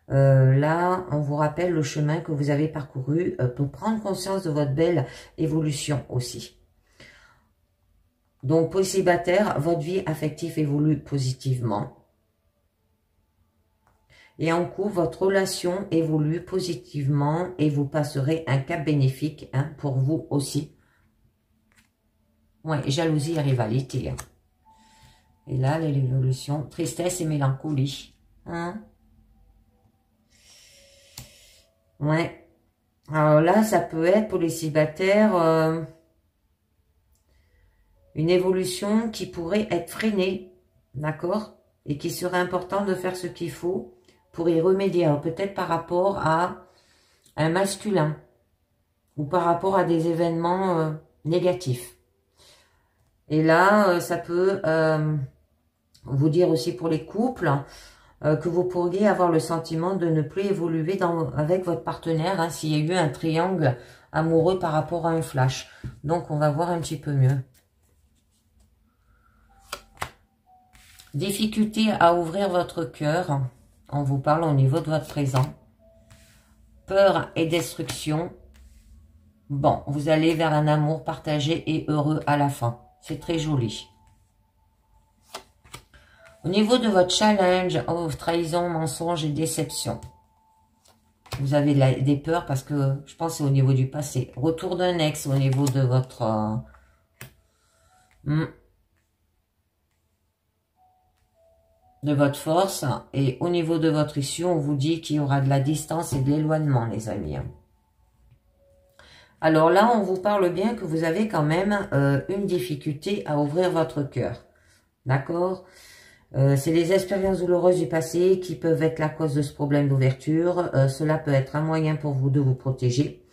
Là, on vous rappelle le chemin que vous avez parcouru pour prendre conscience de votre belle évolution aussi. Donc, pour célibataire, votre vie affective évolue positivement. Et en cours, votre relation évolue positivement et vous passerez un cap bénéfique hein, pour vous aussi. Ouais, jalousie et rivalité. Hein. Et là, l'évolution, tristesse et mélancolie. Hein? Ouais. Alors là, ça peut être pour les célibataires une évolution qui pourrait être freinée. D'accord? et qu'il serait important de faire ce qu'il faut pour y remédier. Peut-être par rapport à un masculin ou par rapport à des événements négatifs. Et là, ça peut vous dire aussi pour les couples que vous pourriez avoir le sentiment de ne plus évoluer avec votre partenaire hein, s'il y a eu un triangle amoureux par rapport à un flash. Donc, on va voir un petit peu mieux. Difficulté à ouvrir votre cœur. On vous parle au niveau de votre présent. Peur et destruction. Bon, vous allez vers un amour partagé et heureux à la fin. C'est très joli. Au niveau de votre challenge, trahison, mensonge et déception. Vous avez des peurs parce que je pense que c'est au niveau du passé. Retour d'un ex au niveau de votre... de votre force. Et au niveau de votre issue, on vous dit qu'il y aura de la distance et de l'éloignement, les amis. Alors là, on vous parle bien que vous avez quand même une difficulté à ouvrir votre cœur. D'accord ? C'est les expériences douloureuses du passé qui peuvent être la cause de ce problème d'ouverture. Cela peut être un moyen pour vous de vous protéger.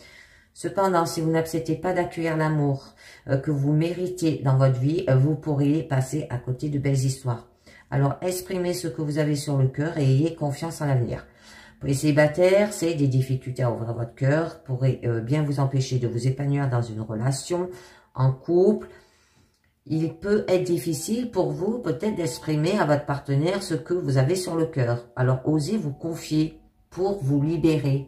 Cependant, si vous n'acceptez pas d'accueillir l'amour que vous méritez dans votre vie, vous pourriez passer à côté de belles histoires. Alors, exprimez ce que vous avez sur le cœur et ayez confiance en l'avenir. Pour les célibataires, c'est des difficultés à ouvrir votre cœur, pourrait bien vous empêcher de vous épanouir dans une relation, en couple. Il peut être difficile pour vous peut-être d'exprimer à votre partenaire ce que vous avez sur le cœur. Alors, osez vous confier pour vous libérer.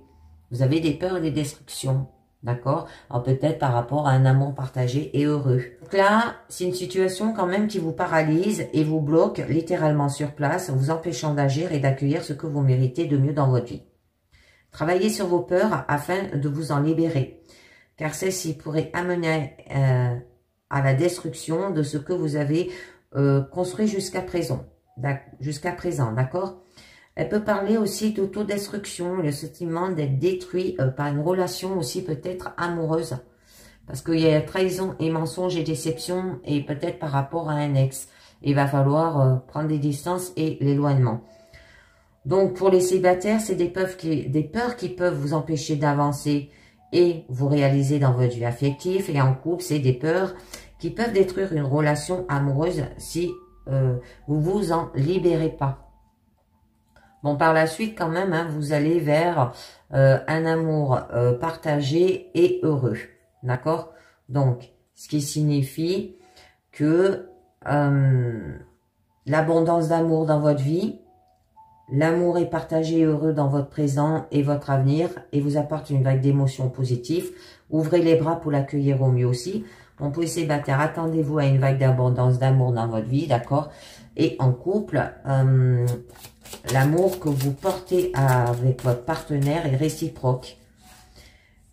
Vous avez des peurs et des destructions, d'accord? Alors, peut-être par rapport à un amour partagé et heureux. Donc là, c'est une situation quand même qui vous paralyse et vous bloque littéralement sur place, vous empêchant d'agir et d'accueillir ce que vous méritez de mieux dans votre vie. Travaillez sur vos peurs afin de vous en libérer, car celles-ci pourraient amener... à la destruction de ce que vous avez construit jusqu'à présent, d'accord? Elle peut parler aussi d'autodestruction, le sentiment d'être détruit par une relation aussi peut-être amoureuse, parce qu'il y a trahison et mensonge et déception, et peut-être par rapport à un ex. Il va falloir prendre des distances et l'éloignement. Donc, pour les célibataires, c'est des peurs qui peuvent vous empêcher d'avancer et vous réaliser dans votre vie affective. Et en couple, c'est des peurs qui peuvent détruire une relation amoureuse si vous vous en libérez pas. Bon, par la suite, quand même, hein, vous allez vers un amour partagé et heureux. D'accord? Donc, ce qui signifie que l'abondance d'amour dans votre vie, l'amour est partagé et heureux dans votre présent et votre avenir et vous apporte une vague d'émotions positives. Ouvrez les bras pour l'accueillir au mieux aussi. Bon, pour les célibataires, attendez-vous à une vague d'abondance d'amour dans votre vie, d'accord? Et en couple, l'amour que vous portez avec votre partenaire est réciproque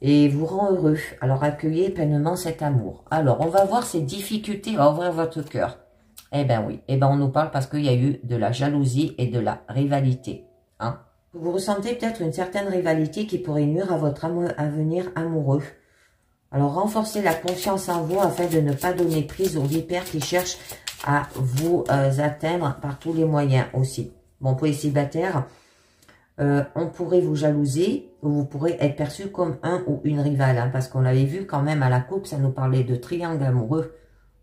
et vous rend heureux. Alors, accueillez pleinement cet amour. Alors, on va voir ces difficultés à ouvrir votre cœur. Eh bien oui, eh ben on nous parle parce qu'il y a eu de la jalousie et de la rivalité. Hein? Vous ressentez peut-être une certaine rivalité qui pourrait nuire à votre avenir amoureux. Alors, renforcez la confiance en vous afin de ne pas donner prise aux vipères qui cherchent à vous atteindre par tous les moyens aussi. Bon, pour les célibataires, on pourrait vous jalouser ou vous pourrez être perçu comme un ou une rivale. Hein, parce qu'on l'avait vu quand même à la coupe, ça nous parlait de triangle amoureux.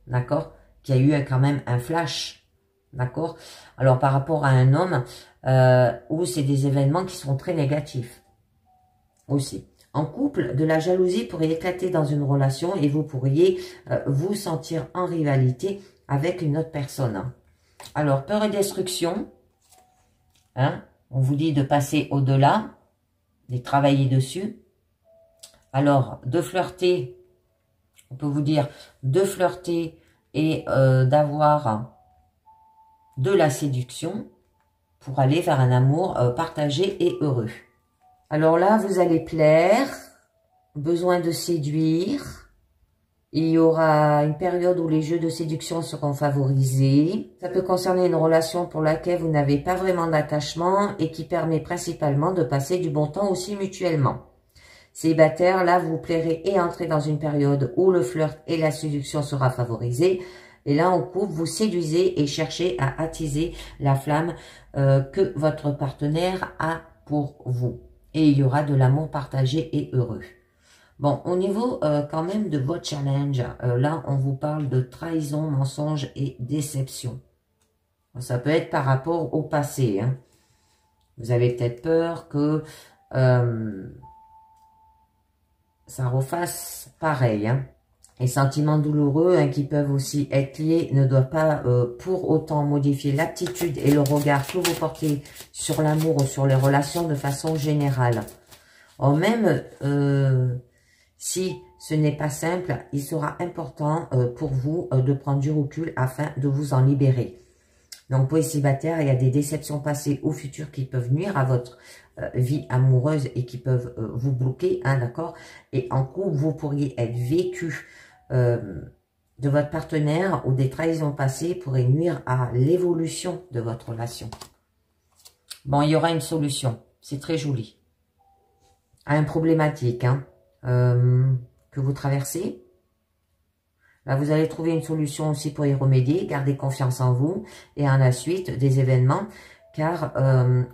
D'accord? Qu'il y a eu quand même un flash. D'accord? Alors, par rapport à un homme, où c'est des événements qui sont très négatifs aussi. En couple, de la jalousie pourrait éclater dans une relation et vous pourriez vous sentir en rivalité avec une autre personne. Alors, peur et destruction. Hein, on vous dit de passer au-delà, de travailler dessus. Alors, de flirter, on peut vous dire de flirter et d'avoir de la séduction pour aller vers un amour partagé et heureux. Alors là, vous allez plaire, besoin de séduire. Il y aura une période où les jeux de séduction seront favorisés. Ça peut concerner une relation pour laquelle vous n'avez pas vraiment d'attachement et qui permet principalement de passer du bon temps aussi mutuellement. Célibataire, là, vous plairez et entrez dans une période où le flirt et la séduction sera favorisés. Et là, en couple, vous séduisez et cherchez à attiser la flamme que votre partenaire a pour vous. Et il y aura de l'amour partagé et heureux. Bon, au niveau quand même de votre challenge, là, on vous parle de trahison, mensonge et déception. Ça peut être par rapport au passé. Hein. Vous avez peut-être peur que ça refasse pareil. Hein. Les sentiments douloureux qui peuvent aussi être liés ne doivent pas pour autant modifier l'attitude et le regard que vous portez sur l'amour ou sur les relations de façon générale. Or même si ce n'est pas simple, il sera important pour vous de prendre du recul afin de vous en libérer. Donc pour les célibataires, il y a des déceptions passées ou futures qui peuvent nuire à votre vie amoureuse et qui peuvent vous bloquer, hein, d'accord? Et en couple, vous pourriez être vécu de votre partenaire ou des trahisons passées pourraient nuire à l'évolution de votre relation. Bon, il y aura une solution. C'est très joli. À une problématique hein, que vous traversez. Là, vous allez trouver une solution aussi pour y remédier. Gardez confiance en vous et en la suite des événements, car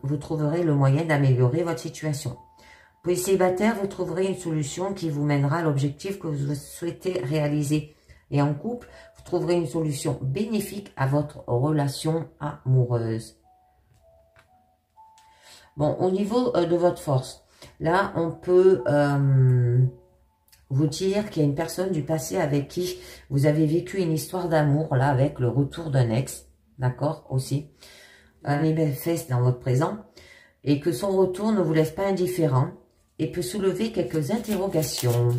vous trouverez le moyen d'améliorer votre situation. Pour les célibataires, vous trouverez une solution qui vous mènera à l'objectif que vous souhaitez réaliser. Et en couple, vous trouverez une solution bénéfique à votre relation amoureuse. Bon, au niveau de votre force, là, on peut vous dire qu'il y a une personne du passé avec qui vous avez vécu une histoire d'amour, là, avec le retour d'un ex, d'accord, aussi. Un manifeste dans votre présent, et que son retour ne vous laisse pas indifférent, et peut soulever quelques interrogations.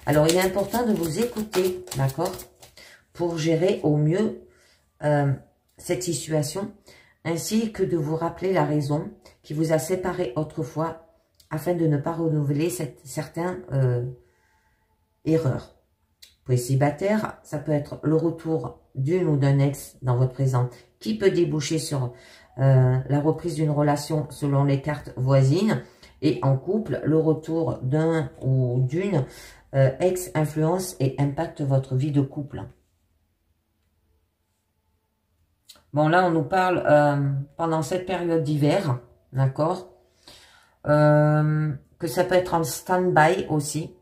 Alors, il est important de vous écouter, d'accord, pour gérer au mieux cette situation, ainsi que de vous rappeler la raison qui vous a séparé autrefois, afin de ne pas renouveler certaines erreurs. Pour les célibataires, ça peut être le retour d'une ou d'un ex dans votre présent, qui peut déboucher sur la reprise d'une relation selon les cartes voisines. Et en couple, le retour d'un ou d'une ex influence et impacte votre vie de couple. Bon, là, on nous parle pendant cette période d'hiver, d'accord, que ça peut être en stand-by aussi.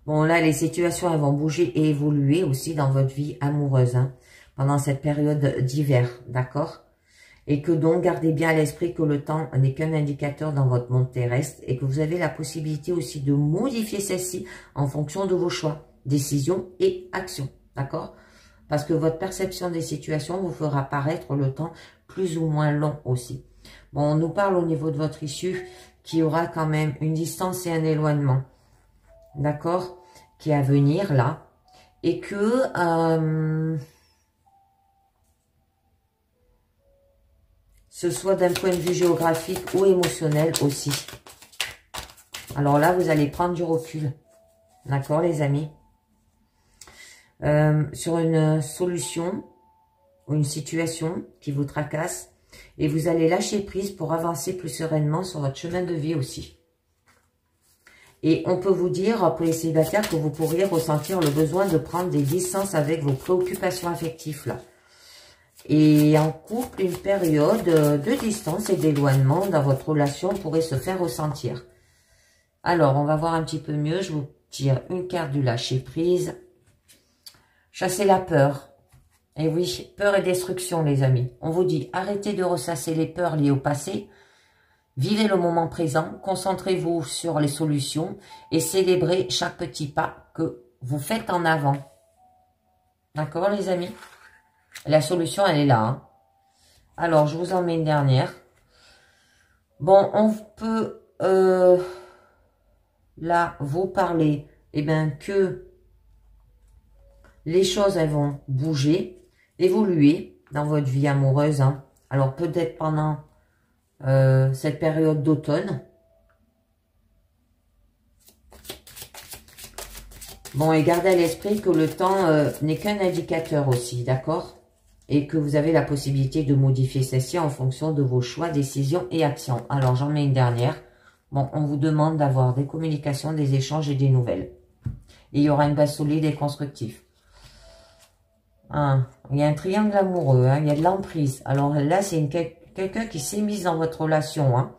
Bon, là, les situations, elles vont bouger et évoluer aussi dans votre vie amoureuse, hein, pendant cette période d'hiver, d'accord? Et que donc, gardez bien à l'esprit que le temps n'est qu'un indicateur dans votre monde terrestre et que vous avez la possibilité aussi de modifier celle-ci en fonction de vos choix, décisions et actions, d'accord? Parce que votre perception des situations vous fera paraître le temps plus ou moins long aussi. Bon, on nous parle au niveau de votre issue qu'il y aura quand même une distance et un éloignement, d'accord, qui est à venir là, et que ce soit d'un point de vue géographique ou émotionnel aussi. Alors là, vous allez prendre du recul. D'accord, les amis? Sur une solution ou une situation qui vous tracasse. Et vous allez lâcher prise pour avancer plus sereinement sur votre chemin de vie aussi. Et on peut vous dire, pour les célibataires, que vous pourriez ressentir le besoin de prendre des distances avec vos préoccupations affectives là. Et en couple, une période de distance et d'éloignement dans votre relation pourrait se faire ressentir. Alors, on va voir un petit peu mieux. Je vous tire une carte du lâcher-prise. Chasser la peur. Et oui, peur et destruction, les amis. On vous dit, arrêtez de ressasser les peurs liées au passé. Vivez le moment présent. Concentrez-vous sur les solutions et célébrez chaque petit pas que vous faites en avant. D'accord, les amis? La solution, elle est là. Hein. Alors, je vous en mets une dernière. Bon, on peut là vous parler que les choses, elles vont bouger, évoluer dans votre vie amoureuse. Hein. Alors, peut-être pendant cette période d'automne. Bon, et gardez à l'esprit que le temps n'est qu'un indicateur aussi, d'accord? Et que vous avez la possibilité de modifier celle-ci en fonction de vos choix, décisions et actions. Alors, j'en mets une dernière. Bon, on vous demande d'avoir des communications, des échanges et des nouvelles. Et il y aura une base solide et constructive. Hein, il y a un triangle amoureux, hein, il y a de l'emprise. Alors là, c'est quelqu'un qui s'est mis dans votre relation. Hein,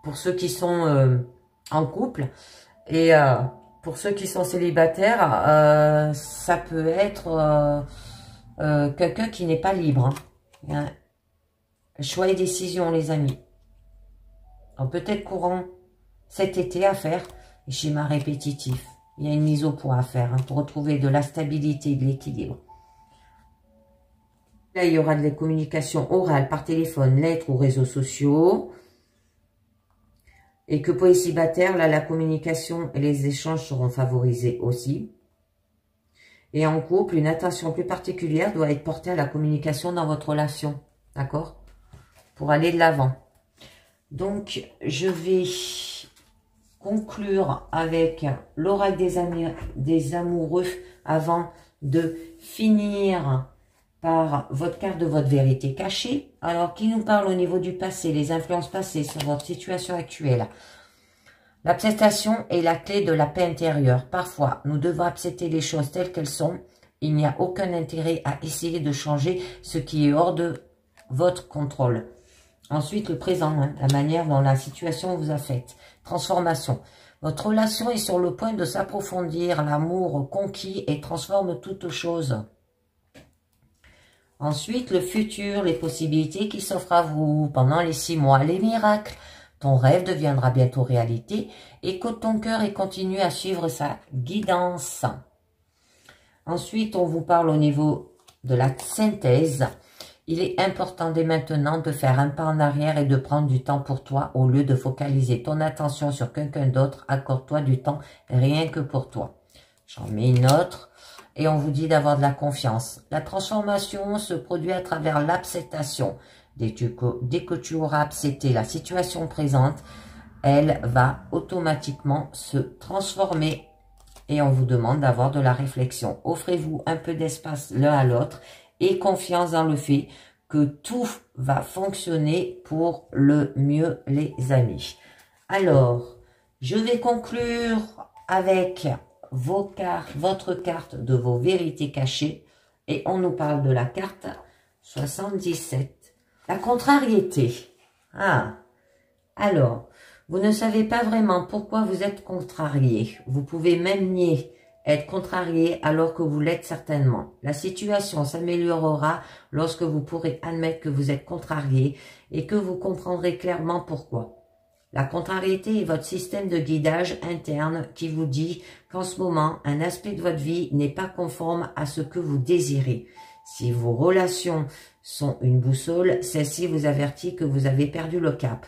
pour ceux qui sont en couple. Et pour ceux qui sont célibataires, ça peut être quelqu'un qui n'est pas libre. Hein. Choix et décision, les amis. Peut-être courant cet été à faire. Schéma répétitif. Il y a une mise au point à faire hein, pour retrouver de la stabilité, de l'équilibre. Là, il y aura de la communication orale par téléphone, lettres ou réseaux sociaux. Et que pour les célibataires, là, la communication et les échanges seront favorisés aussi. Et en couple, une attention plus particulière doit être portée à la communication dans votre relation. D'accord? Pour aller de l'avant. Donc, je vais conclure avec l'oracle des amoureux avant de finir par votre carte de votre vérité cachée. Alors, qui nous parle au niveau du passé, les influences passées sur votre situation actuelle. L'acceptation est la clé de la paix intérieure. Parfois, nous devons accepter les choses telles qu'elles sont. Il n'y a aucun intérêt à essayer de changer ce qui est hors de votre contrôle. Ensuite, le présent, hein, la manière dont la situation vous affecte. Transformation. Votre relation est sur le point de s'approfondir. L'amour conquis et transforme toute chose. Ensuite, le futur, les possibilités qui s'offrent à vous pendant les 6 mois, les miracles. Ton rêve deviendra bientôt réalité. Écoute ton cœur et continue à suivre sa guidance. Ensuite, on vous parle au niveau de la synthèse. Il est important dès maintenant de faire un pas en arrière et de prendre du temps pour toi au lieu de focaliser ton attention sur quelqu'un d'autre. Accorde-toi du temps rien que pour toi. J'en mets une autre. Et on vous dit d'avoir de la confiance. La transformation se produit à travers l'acceptation. Dès que tu auras accepté la situation présente, elle va automatiquement se transformer. Et on vous demande d'avoir de la réflexion. Offrez-vous un peu d'espace l'un à l'autre et confiance dans le fait que tout va fonctionner pour le mieux, les amis. Alors, je vais conclure avec votre carte de vos vérités cachées. Et on nous parle de la carte 77. La contrariété. Ah, alors, vous ne savez pas vraiment pourquoi vous êtes contrarié. Vous pouvez même nier être contrarié alors que vous l'êtes certainement. La situation s'améliorera lorsque vous pourrez admettre que vous êtes contrarié et que vous comprendrez clairement pourquoi. La contrariété est votre système de guidage interne qui vous dit qu'en ce moment, un aspect de votre vie n'est pas conforme à ce que vous désirez. Si vos relations sont une boussole, celle-ci vous avertit que vous avez perdu le cap.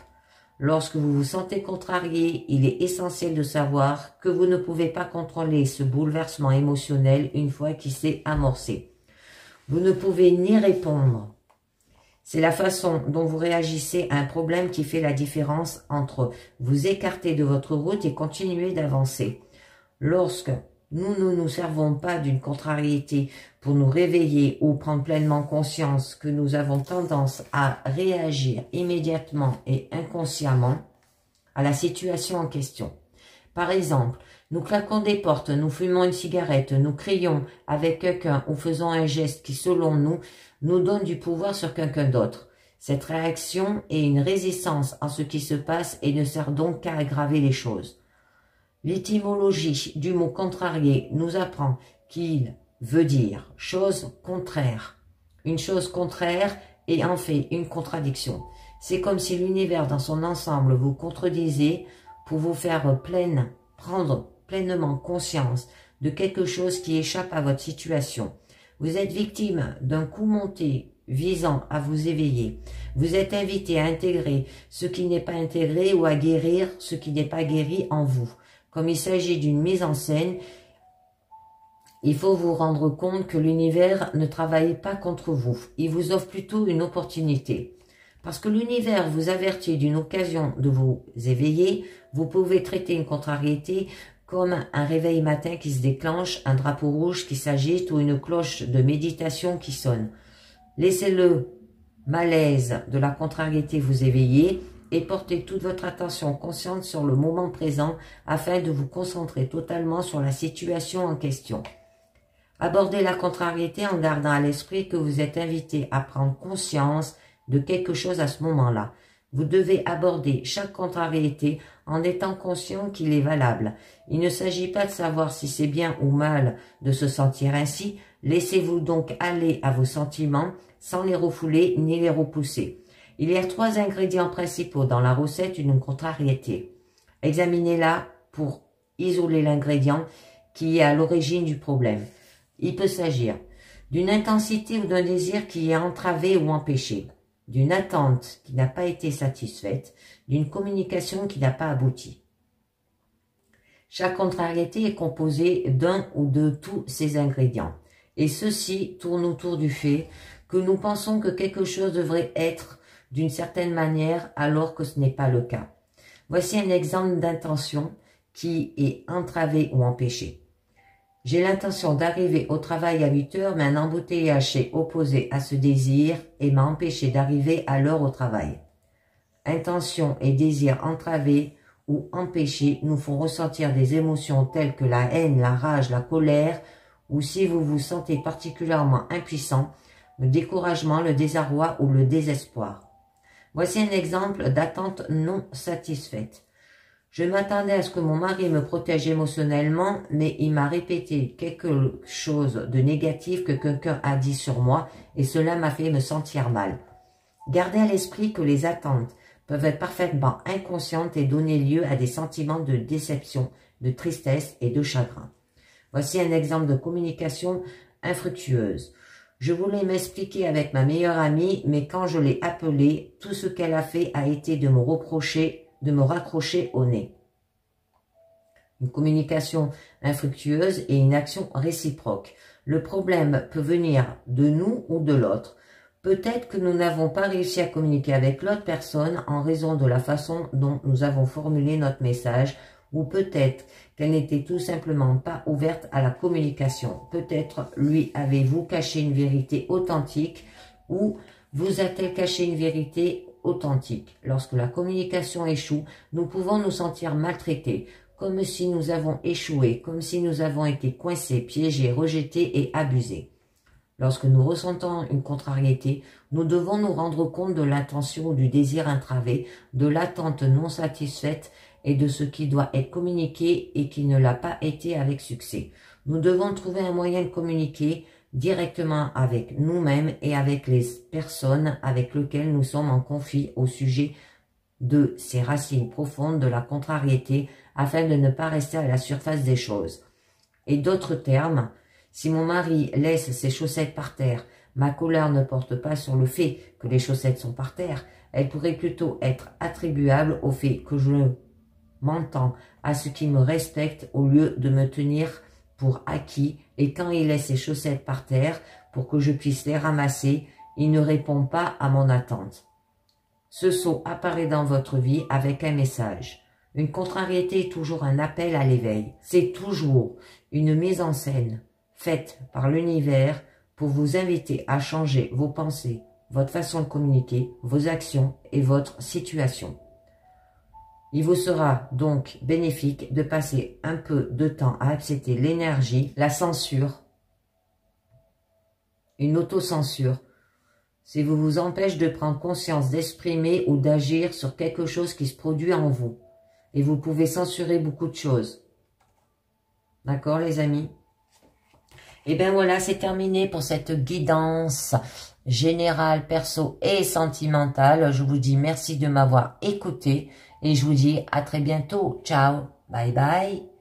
Lorsque vous vous sentez contrarié, il est essentiel de savoir que vous ne pouvez pas contrôler ce bouleversement émotionnel une fois qu'il s'est amorcé. Vous ne pouvez ni répondre. C'est la façon dont vous réagissez à un problème qui fait la différence entre vous écarter de votre route et continuer d'avancer. Lorsque nous ne nous servons pas d'une contrariété pour nous réveiller ou prendre pleinement conscience que nous avons tendance à réagir immédiatement et inconsciemment à la situation en question. Par exemple, nous claquons des portes, nous fumons une cigarette, nous crions avec quelqu'un ou faisons un geste qui, selon nous, nous donne du pouvoir sur quelqu'un d'autre. Cette réaction est une résistance à ce qui se passe et ne sert donc qu'à aggraver les choses. L'étymologie du mot contrarié nous apprend qu'il veut dire chose contraire. Une chose contraire est en fait une contradiction. C'est comme si l'univers dans son ensemble vous contredisait pour vous faire prendre pleinement conscience de quelque chose qui échappe à votre situation. Vous êtes victime d'un coup monté visant à vous éveiller. Vous êtes invité à intégrer ce qui n'est pas intégré ou à guérir ce qui n'est pas guéri en vous. Comme il s'agit d'une mise en scène, il faut vous rendre compte que l'univers ne travaille pas contre vous. Il vous offre plutôt une opportunité. Parce que l'univers vous avertit d'une occasion de vous éveiller, vous pouvez traiter une contrariété comme un réveil matin qui se déclenche, un drapeau rouge qui s'agite ou une cloche de méditation qui sonne. Laissez le malaise de la contrariété vous éveiller et portez toute votre attention consciente sur le moment présent afin de vous concentrer totalement sur la situation en question. Abordez la contrariété en gardant à l'esprit que vous êtes invité à prendre conscience de quelque chose à ce moment-là. Vous devez aborder chaque contrariété en étant conscient qu'il est valable. Il ne s'agit pas de savoir si c'est bien ou mal de se sentir ainsi. Laissez-vous donc aller à vos sentiments sans les refouler ni les repousser. Il y a 3 ingrédients principaux dans la recette d'une contrariété. Examinez-la pour isoler l'ingrédient qui est à l'origine du problème. Il peut s'agir d'une intensité ou d'un désir qui est entravé ou empêché, d'une attente qui n'a pas été satisfaite, d'une communication qui n'a pas abouti. Chaque contrariété est composée d'un ou de tous ces ingrédients. Et ceci tourne autour du fait que nous pensons que quelque chose devrait être d'une certaine manière alors que ce n'est pas le cas. Voici un exemple d'intention qui est entravée ou empêchée. J'ai l'intention d'arriver au travail à 8 heures, mais un embouteillage s'est opposé à ce désir et m'a empêché d'arriver à l'heure au travail. Intention et désir entravés ou empêchés nous font ressentir des émotions telles que la haine, la rage, la colère, ou si vous vous sentez particulièrement impuissant, le découragement, le désarroi ou le désespoir. Voici un exemple d'attente non satisfaite. Je m'attendais à ce que mon mari me protège émotionnellement, mais il m'a répété quelque chose de négatif que quelqu'un a dit sur moi et cela m'a fait me sentir mal. Gardez à l'esprit que les attentes peuvent être parfaitement inconscientes et donner lieu à des sentiments de déception, de tristesse et de chagrin. Voici un exemple de communication infructueuse. Je voulais m'expliquer avec ma meilleure amie, mais quand je l'ai appelée, tout ce qu'elle a fait a été de me raccrocher au nez. Une communication infructueuse et une action réciproque. Le problème peut venir de nous ou de l'autre. Peut-être que nous n'avons pas réussi à communiquer avec l'autre personne en raison de la façon dont nous avons formulé notre message, ou peut-être qu'elle n'était tout simplement pas ouverte à la communication. Peut-être lui avez-vous caché une vérité authentique, ou vous a-t-elle caché une vérité authentique. Lorsque la communication échoue, nous pouvons nous sentir maltraités, comme si nous avons échoué, comme si nous avons été coincés, piégés, rejetés et abusés. Lorsque nous ressentons une contrariété, nous devons nous rendre compte de l'intention ou du désir entravé, de l'attente non satisfaite et de ce qui doit être communiqué et qui ne l'a pas été avec succès. Nous devons trouver un moyen de communiquer directement avec nous-mêmes et avec les personnes avec lesquelles nous sommes en conflit au sujet de ces racines profondes de la contrariété afin de ne pas rester à la surface des choses. Et d'autres termes, si mon mari laisse ses chaussettes par terre, ma colère ne porte pas sur le fait que les chaussettes sont par terre, elle pourrait plutôt être attribuable au fait que je m'entends à ce qui me respecte au lieu de me tenir pour acquis, et quand il laisse ses chaussettes par terre pour que je puisse les ramasser, il ne répond pas à mon attente. Ce saut apparaît dans votre vie avec un message. Une contrariété est toujours un appel à l'éveil. C'est toujours une mise en scène faite par l'univers pour vous inviter à changer vos pensées, votre façon de communiquer, vos actions et votre situation. Il vous sera donc bénéfique de passer un peu de temps à accepter l'énergie, la censure, une autocensure, si vous vous empêche de prendre conscience, d'exprimer ou d'agir sur quelque chose qui se produit en vous. Et vous pouvez censurer beaucoup de choses. D'accord les amis? Et bien voilà, c'est terminé pour cette guidance générale, perso et sentimentale. Je vous dis merci de m'avoir écouté et je vous dis à très bientôt. Ciao, bye bye.